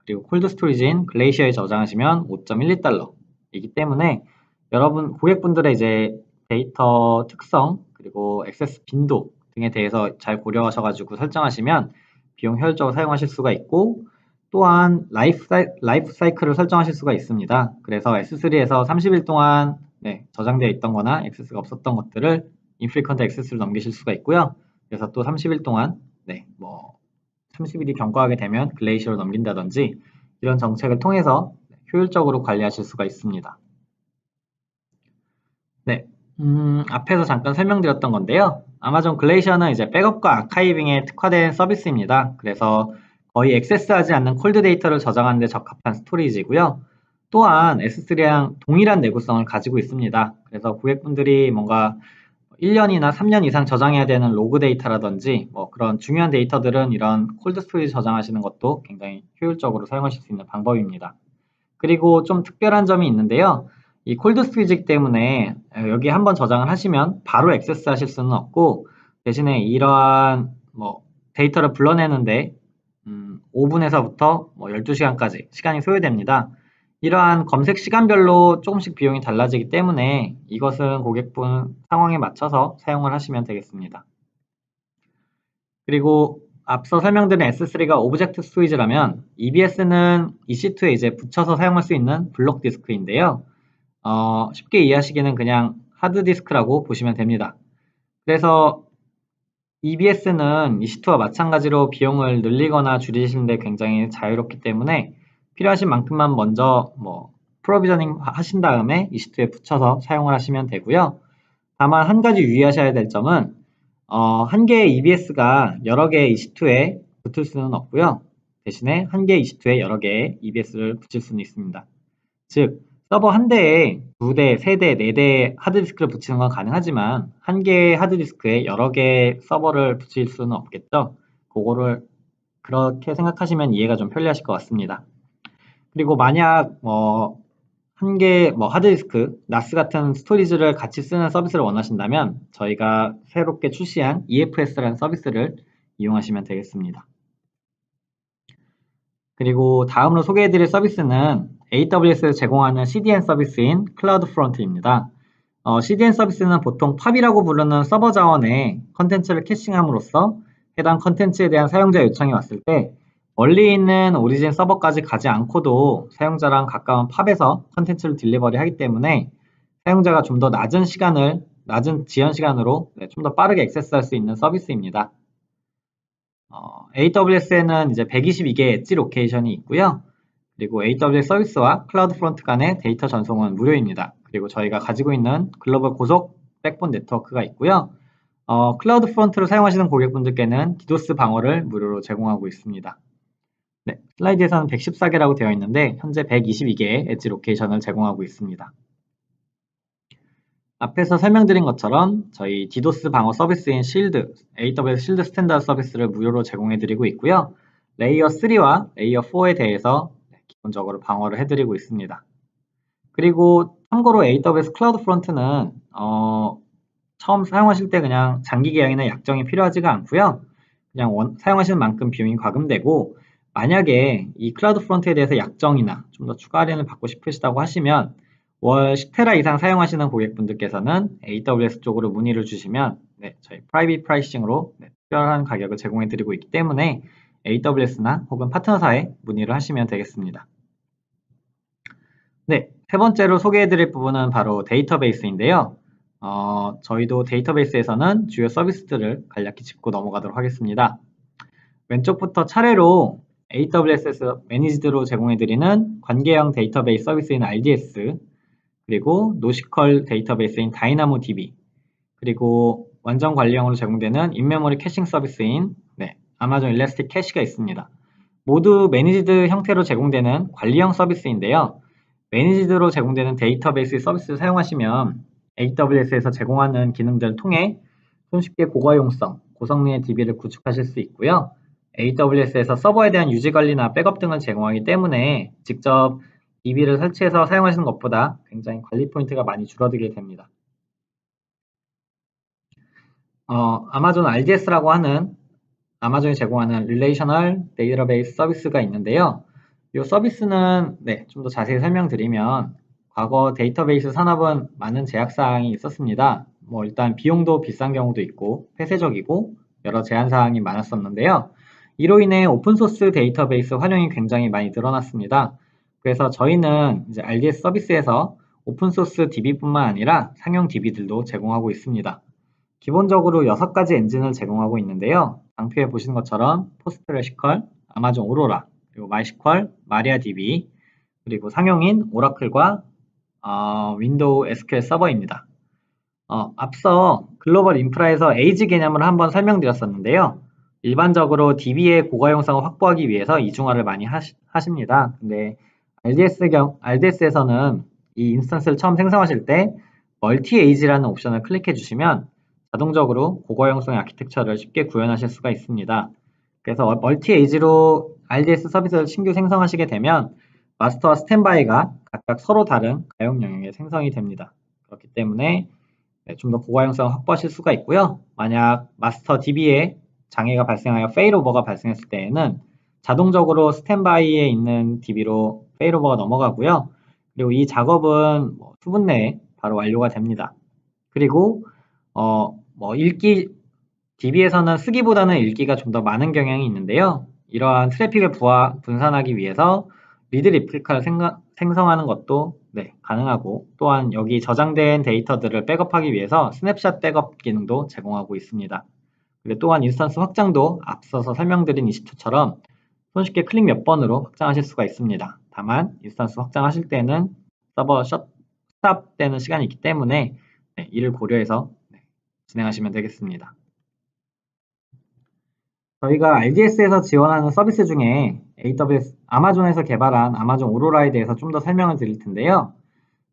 그리고 콜드 스토리지인 글레이셔에 저장하시면 5.12달러이기 때문에 여러분 고객분들의 이제 데이터 특성 그리고 액세스 빈도 등에 대해서 잘 고려하셔가지고 설정하시면 비용 효율적으로 사용하실 수가 있고, 또한 라이프 사이클을 설정하실 수가 있습니다. 그래서 S3에서 30일 동안 저장되어 있던 거나 액세스가 없었던 것들을 인프리퀀트 액세스를 넘기실 수가 있고요. 그래서 또 30일 동안 30일이 경과하게 되면 글레이시어로 넘긴다든지 이런 정책을 통해서 효율적으로 관리하실 수가 있습니다. 네, 앞에서 잠깐 설명드렸던 건데요. 아마존 글레이셔는 이제 백업과 아카이빙에 특화된 서비스입니다. 그래서 거의 액세스하지 않는 콜드 데이터를 저장하는 데 적합한 스토리지고요. 또한 S3랑 동일한 내구성을 가지고 있습니다. 그래서 고객분들이 뭔가 1년이나 3년 이상 저장해야 되는 로그 데이터라든지 뭐 그런 중요한 데이터들은 이런 콜드 스토리지 저장하시는 것도 굉장히 효율적으로 사용하실 수 있는 방법입니다. 그리고 좀 특별한 점이 있는데요. 이 콜드 스토리지 때문에 여기에 한번 저장을 하시면 바로 액세스 하실 수는 없고, 대신에 이러한 뭐 데이터를 불러내는데 5분에서부터 뭐 12시간까지 시간이 소요됩니다. 이러한 검색 시간별로 조금씩 비용이 달라지기 때문에 이것은 고객분 상황에 맞춰서 사용을 하시면 되겠습니다. 그리고 앞서 설명드린 S3가 오브젝트 스토리지라면 EBS는 EC2에 이제 붙여서 사용할 수 있는 블록 디스크인데요. 쉽게 이해하시기는 그냥 하드디스크라고 보시면 됩니다. 그래서 EBS는 EC2와 마찬가지로 비용을 늘리거나 줄이시는데 굉장히 자유롭기 때문에 필요하신 만큼만 먼저 프로비저닝 하신 다음에 EC2에 붙여서 사용을 하시면 되고요. 다만 한 가지 유의하셔야 될 점은 한 개의 EBS가 여러 개의 EC2에 붙을 수는 없고요. 대신에 한 개의 EC2에 여러 개의 EBS를 붙일 수는 있습니다. 즉, 서버 한 대에 2대, 3대, 4대의 하드디스크를 붙이는 건 가능하지만 한 개의 하드디스크에 여러 개의 서버를 붙일 수는 없겠죠. 그거를 그렇게 생각하시면 이해가 좀 편리하실 것 같습니다. 그리고 만약 한 개 하드디스크, NAS 같은 스토리지를 같이 쓰는 서비스를 원하신다면 저희가 새롭게 출시한 EFS라는 서비스를 이용하시면 되겠습니다. 그리고 다음으로 소개해드릴 서비스는 AWS에서 제공하는 CDN 서비스인 클라우드프론트입니다. CDN 서비스는 보통 팝이라고 부르는 서버 자원에 컨텐츠를 캐싱함으로써 해당 컨텐츠에 대한 사용자 요청이 왔을 때 멀리 있는 오리진 서버까지 가지 않고도 사용자랑 가까운 팝에서 컨텐츠를 딜리버리 하기 때문에 사용자가 좀 더 낮은 지연 시간으로 좀 더 빠르게 액세스할 수 있는 서비스입니다. AWS에는 이제 122개의 엣지 로케이션이 있고요. 그리고 AWS 서비스와 클라우드 프론트 간의 데이터 전송은 무료입니다. 그리고 저희가 가지고 있는 글로벌 고속 백본 네트워크가 있고요. 클라우드 프론트를 사용하시는 고객분들께는 디도스 방어를 무료로 제공하고 있습니다. 네, 슬라이드에서는 114개라고 되어 있는데 현재 122개의 엣지 로케이션을 제공하고 있습니다. 앞에서 설명드린 것처럼 저희 디도스 방어 서비스인 실드, AWS 실드 스탠다드 서비스를 무료로 제공해드리고 있고요. 레이어 3와 레이어 4에 대해서 기본적으로 방어를 해드리고 있습니다. 그리고 참고로 AWS 클라우드 프론트는 처음 사용하실 때 그냥 장기 계약이나 약정이 필요하지가 않고요. 그냥 사용하시는 만큼 비용이 과금되고, 만약에 이 클라우드 프론트에 대해서 약정이나 좀 더 추가 할인을 받고 싶으시다고 하시면 월 10테라 이상 사용하시는 고객분들께서는 AWS 쪽으로 문의를 주시면 저희 프라이빗 프라이싱으로 특별한 가격을 제공해 드리고 있기 때문에 AWS나 혹은 파트너사에 문의를 하시면 되겠습니다. 네, 세 번째로 소개해 드릴 부분은 바로 데이터베이스인데요. 저희도 데이터베이스에서는 주요 서비스들을 간략히 짚고 넘어가도록 하겠습니다. 왼쪽부터 차례로 AWS에서 매니지드로 제공해드리는 관계형 데이터베이스 서비스인 RDS, 그리고 노시컬 데이터베이스인 다이나모DB, 그리고 완전 관리형으로 제공되는 인메모리 캐싱 서비스인 아마존 일라스틱 캐시가 있습니다. 모두 매니지드 형태로 제공되는 관리형 서비스인데요. 매니지드로 제공되는 데이터베이스 서비스를 사용하시면 AWS에서 제공하는 기능들을 통해 손쉽게 고가용성, 고성능의 DB를 구축하실 수 있고요. AWS에서 서버에 대한 유지 관리나 백업 등을 제공하기 때문에 직접 DB를 설치해서 사용하시는 것보다 굉장히 관리 포인트가 많이 줄어들게 됩니다. 아마존 RDS라고 하는 아마존이 제공하는 릴레이셔널 데이터베이스 서비스가 있는데요. 이 서비스는 좀 더 자세히 설명드리면 과거 데이터베이스 산업은 많은 제약사항이 있었습니다. 일단 비용도 비싼 경우도 있고 폐쇄적이고 여러 제한사항이 많았었는데요. 이로 인해 오픈소스 데이터베이스 활용이 굉장히 많이 늘어났습니다. 그래서 저희는 이제 RDS 서비스에서 오픈소스 DB뿐만 아니라 상용 DB들도 제공하고 있습니다. 기본적으로 6가지 엔진을 제공하고 있는데요. 방표에 보시는 것처럼 포스트그레시컬, 아마존 오로라, 그리고 마이스컬, 마리아DB, 그리고 상용인 오라클과 윈도우 SQL 서버입니다. 앞서 글로벌 인프라에서 에이지 개념을 한번 설명드렸었는데요. 일반적으로 DB의 고가용성을 확보하기 위해서 이중화를 많이 하십니다. 근데 RDS에서는 이 인스턴스를 처음 생성하실 때 멀티 에이지라는 옵션을 클릭해 주시면 자동적으로 고가용성의 아키텍처를 쉽게 구현하실 수가 있습니다. 그래서 멀티 에이지로 RDS 서비스를 신규 생성하시게 되면 마스터와 스탠바이가 각각 서로 다른 가용 영역에 생성이 됩니다. 그렇기 때문에 좀 더 고가용성을 확보하실 수가 있고요. 만약 마스터 DB에 장애가 발생하여 페일오버가 발생했을 때에는 자동적으로 스탠바이에 있는 DB로 페일오버가 넘어가고요. 그리고 이 작업은 수분 내에 바로 완료가 됩니다. 그리고 읽기 DB에서는 쓰기보다는 읽기가 좀 더 많은 경향이 있는데요. 이러한 트래픽을 분산하기 위해서 리드 리플리카를 생성하는 것도 가능하고, 또한 여기 저장된 데이터들을 백업하기 위해서 스냅샷 백업 기능도 제공하고 있습니다. 그리고 또한 인스턴스 확장도 앞서서 설명드린 20초처럼 손쉽게 클릭 몇 번으로 확장하실 수가 있습니다. 다만 인스턴스 확장하실 때는 서버 스탑되는 시간이 있기 때문에 이를 고려해서 진행하시면 되겠습니다. 저희가 RDS에서 지원하는 서비스 중에 AWS, 아마존에서 개발한 아마존 오로라에 대해서 좀 더 설명을 드릴 텐데요.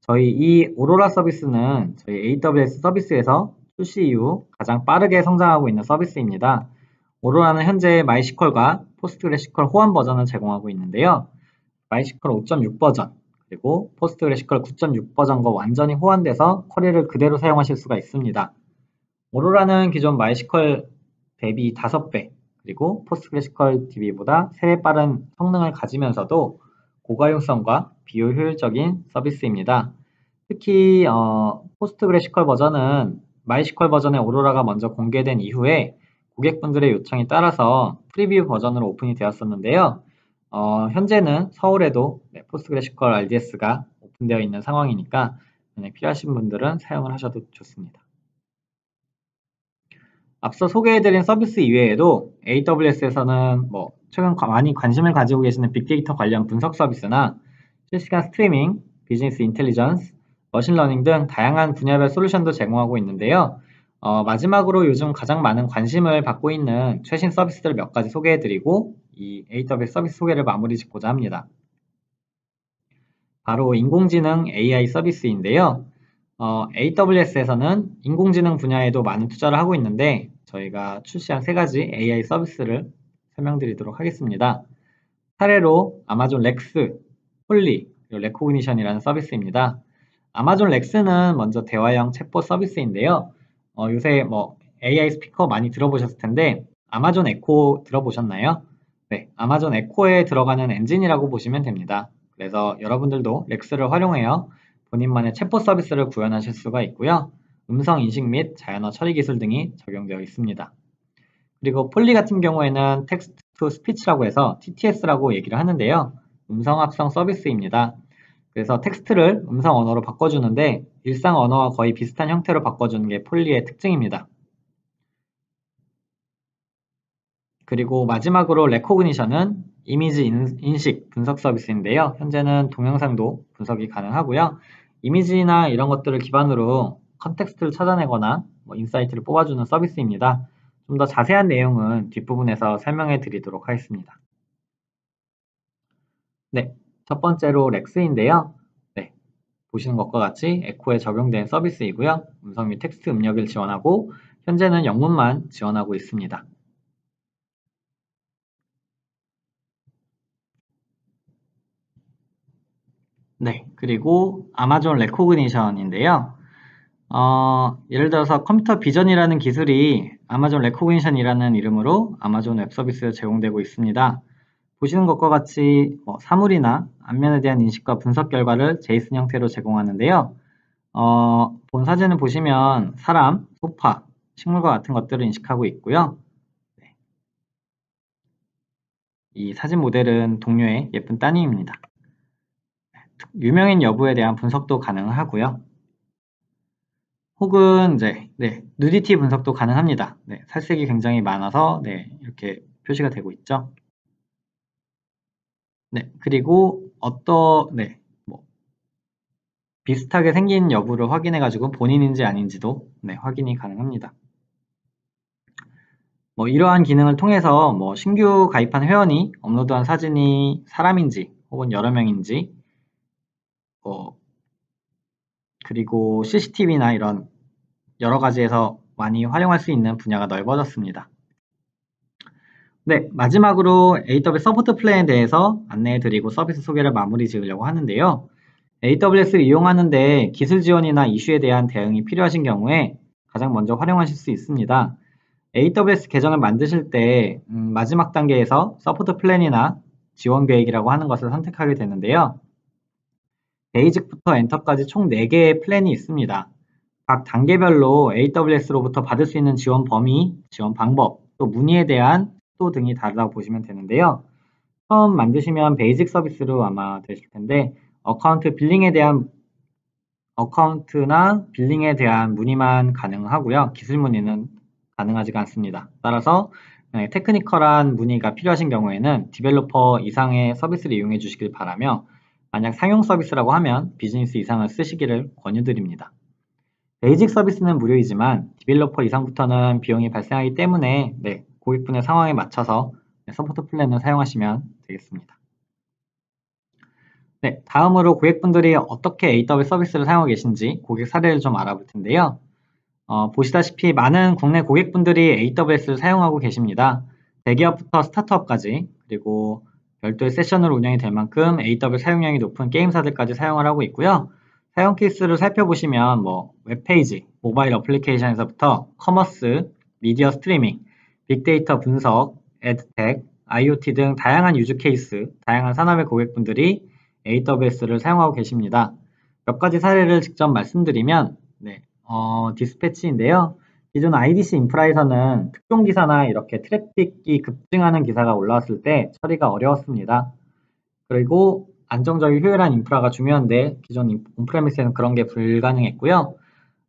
저희 이 오로라 서비스는 저희 AWS 서비스에서 출시 이후 가장 빠르게 성장하고 있는 서비스입니다. 오로라는 현재 마이스컬과 포스트그레스컬 호환 버전을 제공하고 있는데요. 마이스컬 5.6 버전, 그리고 포스트그레스컬 9.6 버전과 완전히 호환돼서 쿼리를 그대로 사용하실 수가 있습니다. 오로라는 기존 마이스컬 대비 5배, 그리고 포스트그레스컬 DB보다 3배 빠른 성능을 가지면서도 고가용성과 비효율적인 서비스입니다. 특히 포스트그레스컬 버전은 마이스컬 버전의 오로라가 먼저 공개된 이후에 고객분들의 요청에 따라서 프리뷰 버전으로 오픈이 되었었는데요. 현재는 서울에도 포스트그레스컬 RDS가 오픈되어 있는 상황이니까 필요하신 분들은 사용을 하셔도 좋습니다. 앞서 소개해드린 서비스 이외에도 AWS에서는 최근 많이 관심을 가지고 계시는 빅데이터 관련 분석 서비스나 실시간 스트리밍, 비즈니스 인텔리전스, 머신러닝 등 다양한 분야별 솔루션도 제공하고 있는데요. 마지막으로 요즘 가장 많은 관심을 받고 있는 최신 서비스들 몇 가지 소개해드리고 이 AWS 서비스 소개를 마무리 짓고자 합니다. 바로 인공지능 AI 서비스인데요. AWS에서는 인공지능 분야에도 많은 투자를 하고 있는데 저희가 출시한 3가지 AI 서비스를 설명드리도록 하겠습니다. 사례로 아마존 렉스, 폴리, 그리고 레코그니션이라는 서비스입니다. 아마존 렉스는 먼저 대화형 챗봇 서비스인데요. 요새 AI 스피커 많이 들어보셨을 텐데 아마존 에코 들어보셨나요? 네, 아마존 에코에 들어가는 엔진이라고 보시면 됩니다. 그래서 여러분들도 렉스를 활용하여 본인만의 챗봇 서비스를 구현하실 수가 있고요. 음성 인식 및 자연어 처리 기술 등이 적용되어 있습니다. 그리고 폴리 같은 경우에는 텍스트 투 스피치라고 해서 TTS라고 얘기를 하는데요. 음성 합성 서비스입니다. 그래서 텍스트를 음성 언어로 바꿔주는데 일상 언어와 거의 비슷한 형태로 바꿔주는 게 폴리의 특징입니다. 그리고 마지막으로 레코그니션은 이미지 인식 분석 서비스인데요. 현재는 동영상도 분석이 가능하고요. 이미지나 이런 것들을 기반으로 컨텍스트를 찾아내거나 인사이트를 뽑아주는 서비스입니다. 좀 더 자세한 내용은 뒷부분에서 설명해 드리도록 하겠습니다. 네, 첫 번째로 렉스인데요. 네, 보시는 것과 같이 에코에 적용된 서비스이고요. 음성 및 텍스트 입력을 지원하고 현재는 영문만 지원하고 있습니다. 네, 그리고 아마존 레코그니션인데요. 예를 들어서 컴퓨터 비전이라는 기술이 아마존 레코그니션이라는 이름으로 아마존 웹 서비스에 제공되고 있습니다. 보시는 것과 같이 사물이나 안면에 대한 인식과 분석 결과를 제이슨 형태로 제공하는데요. 본 사진을 보시면 사람, 소파, 식물과 같은 것들을 인식하고 있고요. 네. 이 사진 모델은 동료의 예쁜 따님입니다. 유명인 여부에 대한 분석도 가능하고요. 혹은 누디티 분석도 가능합니다. 살색이 굉장히 많아서 이렇게 표시가 되고 있죠. 네, 그리고 뭐 비슷하게 생긴 여부를 확인해가지고 본인인지 아닌지도 확인이 가능합니다. 뭐 이러한 기능을 통해서 뭐 신규 가입한 회원이 업로드한 사진이 사람인지 혹은 여러 명인지 그리고 CCTV나 이런 여러 가지에서 많이 활용할 수 있는 분야가 넓어졌습니다. 네, 마지막으로 AWS 서포트 플랜에 대해서 안내해드리고 서비스 소개를 마무리 지으려고 하는데요. AWS를 이용하는데 기술 지원이나 이슈에 대한 대응이 필요하신 경우에 가장 먼저 활용하실 수 있습니다. AWS 계정을 만드실 때 마지막 단계에서 서포트 플랜이나 지원 계획이라고 하는 것을 선택하게 되는데요. 베이직부터 엔터까지 총 4개의 플랜이 있습니다. 각 단계별로 AWS로부터 받을 수 있는 지원 범위, 지원 방법, 또 문의에 대한 속도 등이 다르다고 보시면 되는데요. 처음 만드시면 베이직 서비스로 아마 되실 텐데 어카운트나 빌링에 대한 문의만 가능하고요. 기술 문의는 가능하지가 않습니다. 따라서 테크니컬한 문의가 필요하신 경우에는 디벨로퍼 이상의 서비스를 이용해 주시길 바라며 만약 상용 서비스라고 하면 비즈니스 이상을 쓰시기를 권유드립니다. 베이직 서비스는 무료이지만 디벨로퍼 이상부터는 비용이 발생하기 때문에 고객분의 상황에 맞춰서 서포트 플랜을 사용하시면 되겠습니다. 네, 다음으로 고객분들이 어떻게 AWS 서비스를 사용하고 계신지 고객 사례를 좀 알아볼 텐데요. 보시다시피 많은 국내 고객분들이 AWS를 사용하고 계십니다. 대기업부터 스타트업까지 그리고 별도의 세션으로 운영이 될 만큼 AWS 사용량이 높은 게임사들까지 사용을 하고 있고요. 사용 케이스를 살펴보시면 웹페이지, 모바일 어플리케이션에서부터 커머스, 미디어 스트리밍, 빅데이터 분석, 에드텍, IoT 등 다양한 유즈 케이스, 다양한 산업의 고객분들이 AWS를 사용하고 계십니다. 몇 가지 사례를 직접 말씀드리면 디스패치인데요. 기존 IDC 인프라에서는 특정 기사나 이렇게 트래픽이 급증하는 기사가 올라왔을 때 처리가 어려웠습니다. 그리고 안정적이고 효율한 인프라가 중요한데 기존 온프레미스에는 그런 게 불가능했고요.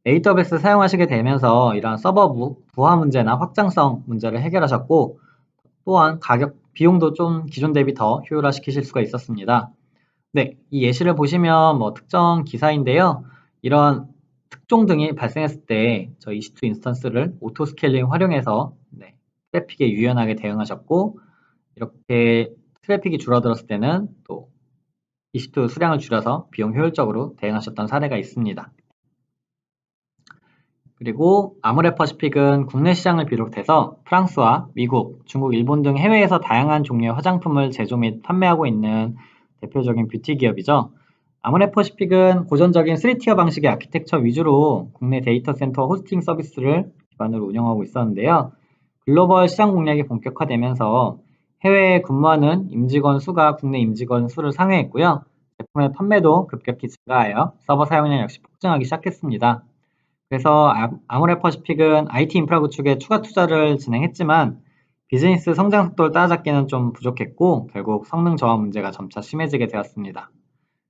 AWS 사용하시게 되면서 이러한 서버 부하 문제나 확장성 문제를 해결하셨고 또한 비용도 좀 기존 대비 더 효율화시키실 수가 있었습니다. 네, 이 예시를 보시면 특정 기사인데요. 이런 특종 등이 발생했을 때 저희 EC2 인스턴스를 오토 스케일링 활용해서 트래픽에 유연하게 대응하셨고 이렇게 트래픽이 줄어들었을 때는 또 EC2 수량을 줄여서 비용 효율적으로 대응하셨던 사례가 있습니다. 그리고 아모레퍼시픽은 국내 시장을 비롯해서 프랑스와 미국, 중국, 일본 등 해외에서 다양한 종류의 화장품을 제조 및 판매하고 있는 대표적인 뷰티 기업이죠. 아모레퍼시픽은 고전적인 3티어 방식의 아키텍처 위주로 국내 데이터 센터 호스팅 서비스를 기반으로 운영하고 있었는데요. 글로벌 시장 공략이 본격화되면서 해외에 근무하는 임직원 수가 국내 임직원 수를 상회했고요. 제품의 판매도 급격히 증가하여 서버 사용량 역시 폭증하기 시작했습니다. 그래서 아모레퍼시픽은 IT 인프라 구축에 추가 투자를 진행했지만 비즈니스 성장 속도를 따라잡기는 좀 부족했고 결국 성능 저하 문제가 점차 심해지게 되었습니다.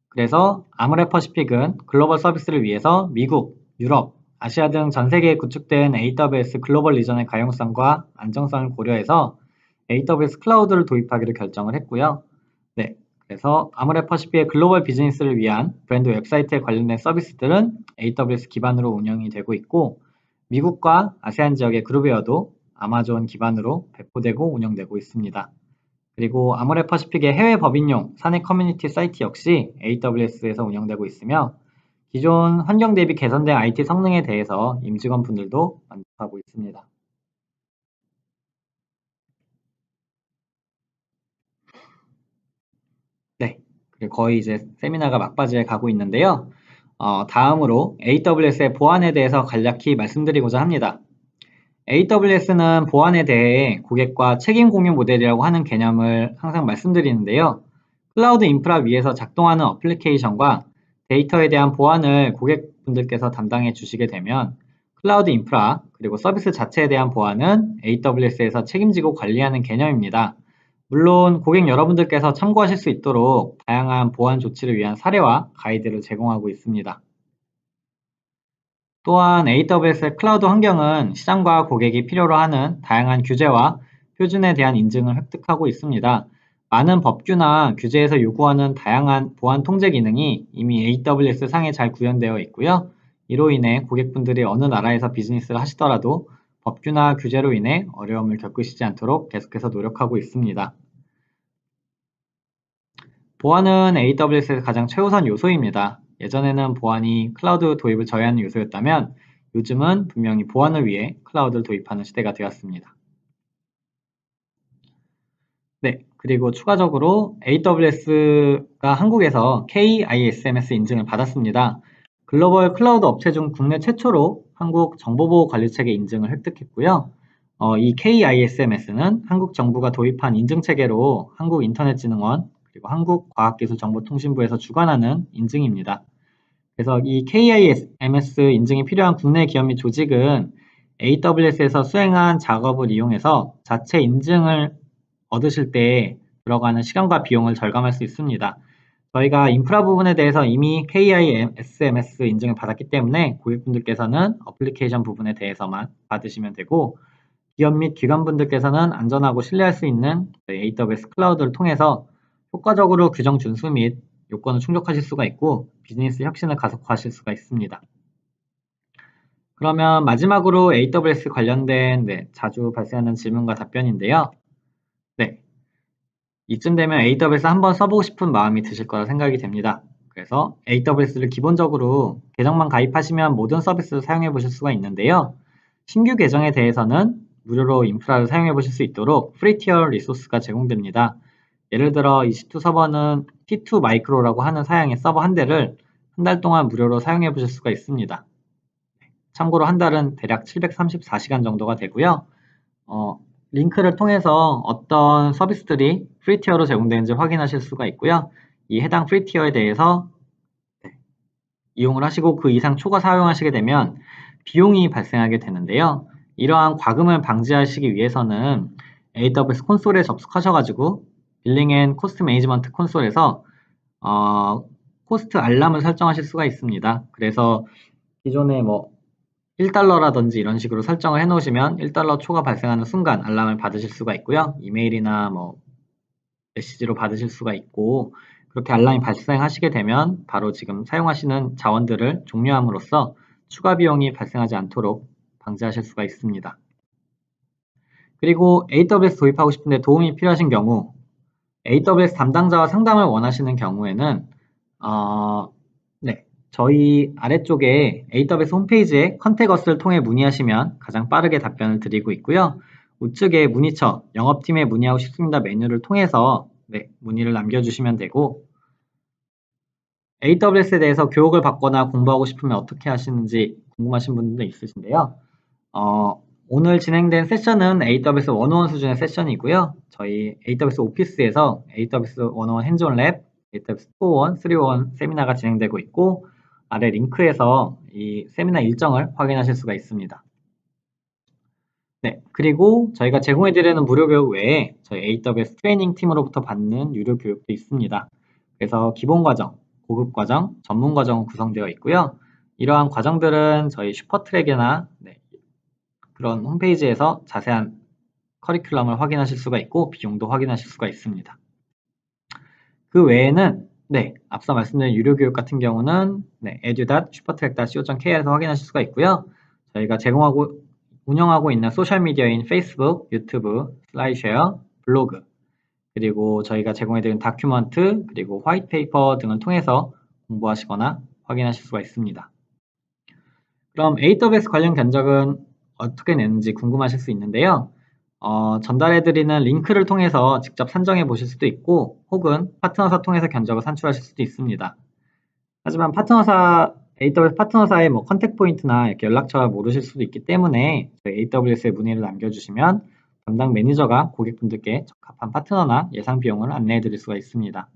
그래서 아모레퍼시픽은 글로벌 서비스를 위해서 미국, 유럽, 아시아 등 전 세계에 구축된 AWS 글로벌 리전의 가용성과 안정성을 고려해서 AWS 클라우드를 도입하기로 결정을 했고요. 그래서 아모레퍼시픽의 글로벌 비즈니스를 위한 브랜드 웹사이트에 관련된 서비스들은 AWS 기반으로 운영이 되고 있고 미국과 아세안 지역의 그룹웨어도 아마존 기반으로 배포되고 운영되고 있습니다. 그리고 아모레퍼시픽의 해외 법인용 사내 커뮤니티 사이트 역시 AWS에서 운영되고 있으며 기존 환경 대비 개선된 IT 성능에 대해서 임직원분들도 만족하고 있습니다. 네, 그리고 거의 이제 세미나가 막바지에 가고 있는데요. 다음으로 AWS의 보안에 대해서 간략히 말씀드리고자 합니다. AWS는 보안에 대해 고객과 책임 공유 모델이라고 하는 개념을 항상 말씀드리는데요. 클라우드 인프라 위에서 작동하는 어플리케이션과 데이터에 대한 보안을 고객분들께서 담당해 주시게 되면 클라우드 인프라 그리고 서비스 자체에 대한 보안은 AWS에서 책임지고 관리하는 개념입니다. 물론 고객 여러분들께서 참고하실 수 있도록 다양한 보안 조치를 위한 사례와 가이드를 제공하고 있습니다. 또한 AWS 클라우드 환경은 시장과 고객이 필요로 하는 다양한 규제와 표준에 대한 인증을 획득하고 있습니다. 많은 법규나 규제에서 요구하는 다양한 보안 통제 기능이 이미 AWS 상에 잘 구현되어 있고요. 이로 인해 고객분들이 어느 나라에서 비즈니스를 하시더라도 법규나 규제로 인해 어려움을 겪으시지 않도록 계속해서 노력하고 있습니다. 보안은 AWS의 가장 최우선 요소입니다. 예전에는 보안이 클라우드 도입을 저해하는 요소였다면 요즘은 분명히 보안을 위해 클라우드를 도입하는 시대가 되었습니다. 네, 그리고 추가적으로 AWS가 한국에서 KISMS 인증을 받았습니다. 글로벌 클라우드 업체 중 국내 최초로 한국 정보보호관리체계 인증을 획득했고요. 이 KISMS는 한국 정부가 도입한 인증체계로 한국인터넷진흥원 그리고 한국과학기술정보통신부에서 주관하는 인증입니다. 그래서 이 KISMS 인증이 필요한 국내 기업 및 조직은 AWS에서 수행한 작업을 이용해서 자체 인증을 얻으실 때 들어가는 시간과 비용을 절감할 수 있습니다. 저희가 인프라 부분에 대해서 이미 KISMS 인증을 받았기 때문에 고객분들께서는 어플리케이션 부분에 대해서만 받으시면 되고 기업 및 기관분들께서는 안전하고 신뢰할 수 있는 AWS 클라우드를 통해서 효과적으로 규정 준수 및 요건을 충족하실 수가 있고 비즈니스 혁신을 가속화하실 수가 있습니다. 그러면 마지막으로 AWS 관련된 자주 발생하는 질문과 답변인데요. 네, 이쯤 되면 AWS 한번 써보고 싶은 마음이 드실 거라 생각이 됩니다. 그래서 AWS를 기본적으로 계정만 가입하시면 모든 서비스를 사용해 보실 수가 있는데요. 신규 계정에 대해서는 무료로 인프라를 사용해 보실 수 있도록 프리티어 리소스가 제공됩니다. 예를 들어 EC2 서버는 T2 마이크로라고 하는 사양의 서버 한 대를 한 달 동안 무료로 사용해 보실 수가 있습니다. 참고로 한 달은 대략 734시간 정도가 되고요. 링크를 통해서 어떤 서비스들이 프리티어로 제공되는지 확인하실 수가 있고요. 이 해당 프리티어에 대해서 이용을 하시고 그 이상 초과 사용하시게 되면 비용이 발생하게 되는데요. 이러한 과금을 방지하시기 위해서는 AWS 콘솔에 접속하셔가지고 빌링 앤 코스트 매니지먼트 콘솔에서 코스트 알람을 설정하실 수가 있습니다. 그래서 기존에 뭐 $1라든지 이런 식으로 설정을 해 놓으시면 $1 초과 발생하는 순간 알람을 받으실 수가 있고요. 이메일이나 뭐 메시지로 받으실 수가 있고 그렇게 알람이 발생하시게 되면 바로 지금 사용하시는 자원들을 종료함으로써 추가 비용이 발생하지 않도록 방지하실 수가 있습니다. 그리고 AWS 도입하고 싶은데 도움이 필요하신 경우 AWS 담당자와 상담을 원하시는 경우에는 저희 아래쪽에 AWS 홈페이지에 컨택어스를 통해 문의하시면 가장 빠르게 답변을 드리고 있고요. 우측에 문의처, 영업팀에 문의하고 싶습니다 메뉴를 통해서 문의를 남겨주시면 되고 AWS에 대해서 교육을 받거나 공부하고 싶으면 어떻게 하시는지 궁금하신 분들도 있으신데요. 오늘 진행된 세션은 AWS 101 수준의 세션이고요. 저희 AWS 오피스에서 AWS 101 핸즈온 랩, AWS 201, 301 세미나가 진행되고 있고 아래 링크에서 이 세미나 일정을 확인하실 수가 있습니다. 네, 그리고 저희가 제공해드리는 무료 교육 외에 저희 AWS 트레이닝 팀으로부터 받는 유료 교육도 있습니다. 그래서 기본 과정, 고급 과정, 전문 과정은 구성되어 있고요. 이러한 과정들은 저희 슈퍼트랙이나 그런 홈페이지에서 자세한 커리큘럼을 확인하실 수가 있고 비용도 확인하실 수가 있습니다. 그 외에는 앞서 말씀드린 유료 교육 같은 경우는 edu.supertrack.co.kr에서 확인하실 수가 있고요. 저희가 운영하고 있는 소셜미디어인 페이스북, 유튜브, 슬라이드쉐어, 블로그, 그리고 저희가 제공해드린 다큐먼트, 그리고 화이트페이퍼 등을 통해서 공부하시거나 확인하실 수가 있습니다. 그럼 AWS 관련 견적은 어떻게 내는지 궁금하실 수 있는데요. 전달해드리는 링크를 통해서 직접 산정해 보실 수도 있고 혹은 파트너사 통해서 견적을 산출하실 수도 있습니다. 하지만 AWS 파트너사의 컨택 포인트나 이렇게 연락처가 모르실 수도 있기 때문에 저희 AWS에 문의를 남겨주시면 담당 매니저가 고객분들께 적합한 파트너나 예상 비용을 안내해 드릴 수가 있습니다.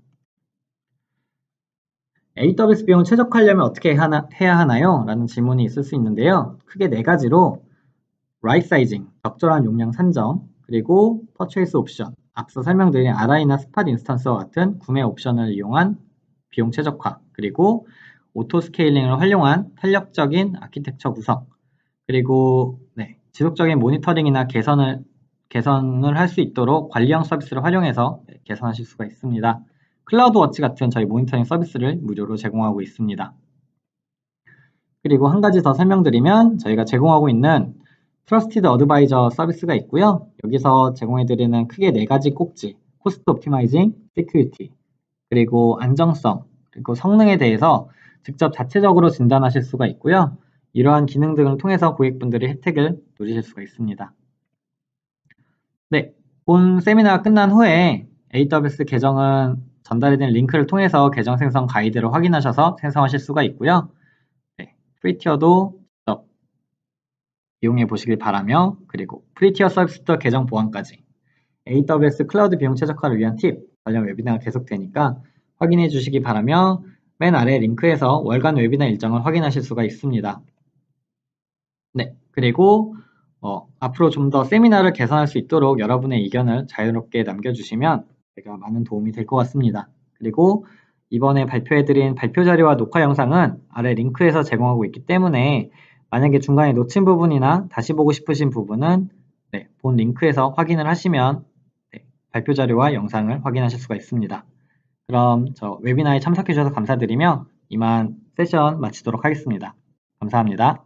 AWS 비용을 최적화하려면 어떻게 해야 하나요? 라는 질문이 있을 수 있는데요. 크게 4가지로 right sizing, 적절한 용량 산정, 그리고 purchase 옵션, 앞서 설명드린 RI나 스팟 인스턴스와 같은 구매 옵션을 이용한 비용 최적화, 그리고 오토 스케일링을 활용한 탄력적인 아키텍처 구성, 그리고 지속적인 모니터링이나 개선을 개선을 할 수 있도록 관리형 서비스를 활용해서 개선하실 수가 있습니다. 클라우드워치 같은 저희 모니터링 서비스를 무료로 제공하고 있습니다. 그리고 한 가지 더 설명드리면 저희가 제공하고 있는 트러스티드 어드바이저 서비스가 있고요. 여기서 제공해드리는 크게 4가지 꼭지, 코스트 옵티마이징, 시큐리티, 그리고 안정성, 그리고 성능에 대해서 직접 자체적으로 진단하실 수가 있고요. 이러한 기능 등을 통해서 고객분들이 혜택을 누리실 수가 있습니다. 네, 본 세미나가 끝난 후에 AWS 계정은 전달해드린 링크를 통해서 계정 생성 가이드를 확인하셔서 생성하실 수가 있고요. 네, 프리티어도 직접 이용해 보시길 바라며, 그리고 프리티어 서비스부터 계정 보안까지 AWS 클라우드 비용 최적화를 위한 팁 관련 웨비나가 계속되니까 확인해 주시기 바라며, 맨 아래 링크에서 월간 웨비나 일정을 확인하실 수가 있습니다. 네, 그리고 앞으로 좀 더 세미나를 개선할 수 있도록 여러분의 의견을 자유롭게 남겨주시면 제가 많은 도움이 될 것 같습니다. 그리고 이번에 발표해드린 발표 자료와 녹화 영상은 아래 링크에서 제공하고 있기 때문에 만약에 중간에 놓친 부분이나 다시 보고 싶으신 부분은 본 링크에서 확인을 하시면 발표 자료와 영상을 확인하실 수가 있습니다. 그럼 저 웨비나에 참석해 주셔서 감사드리며 이만 세션 마치도록 하겠습니다. 감사합니다.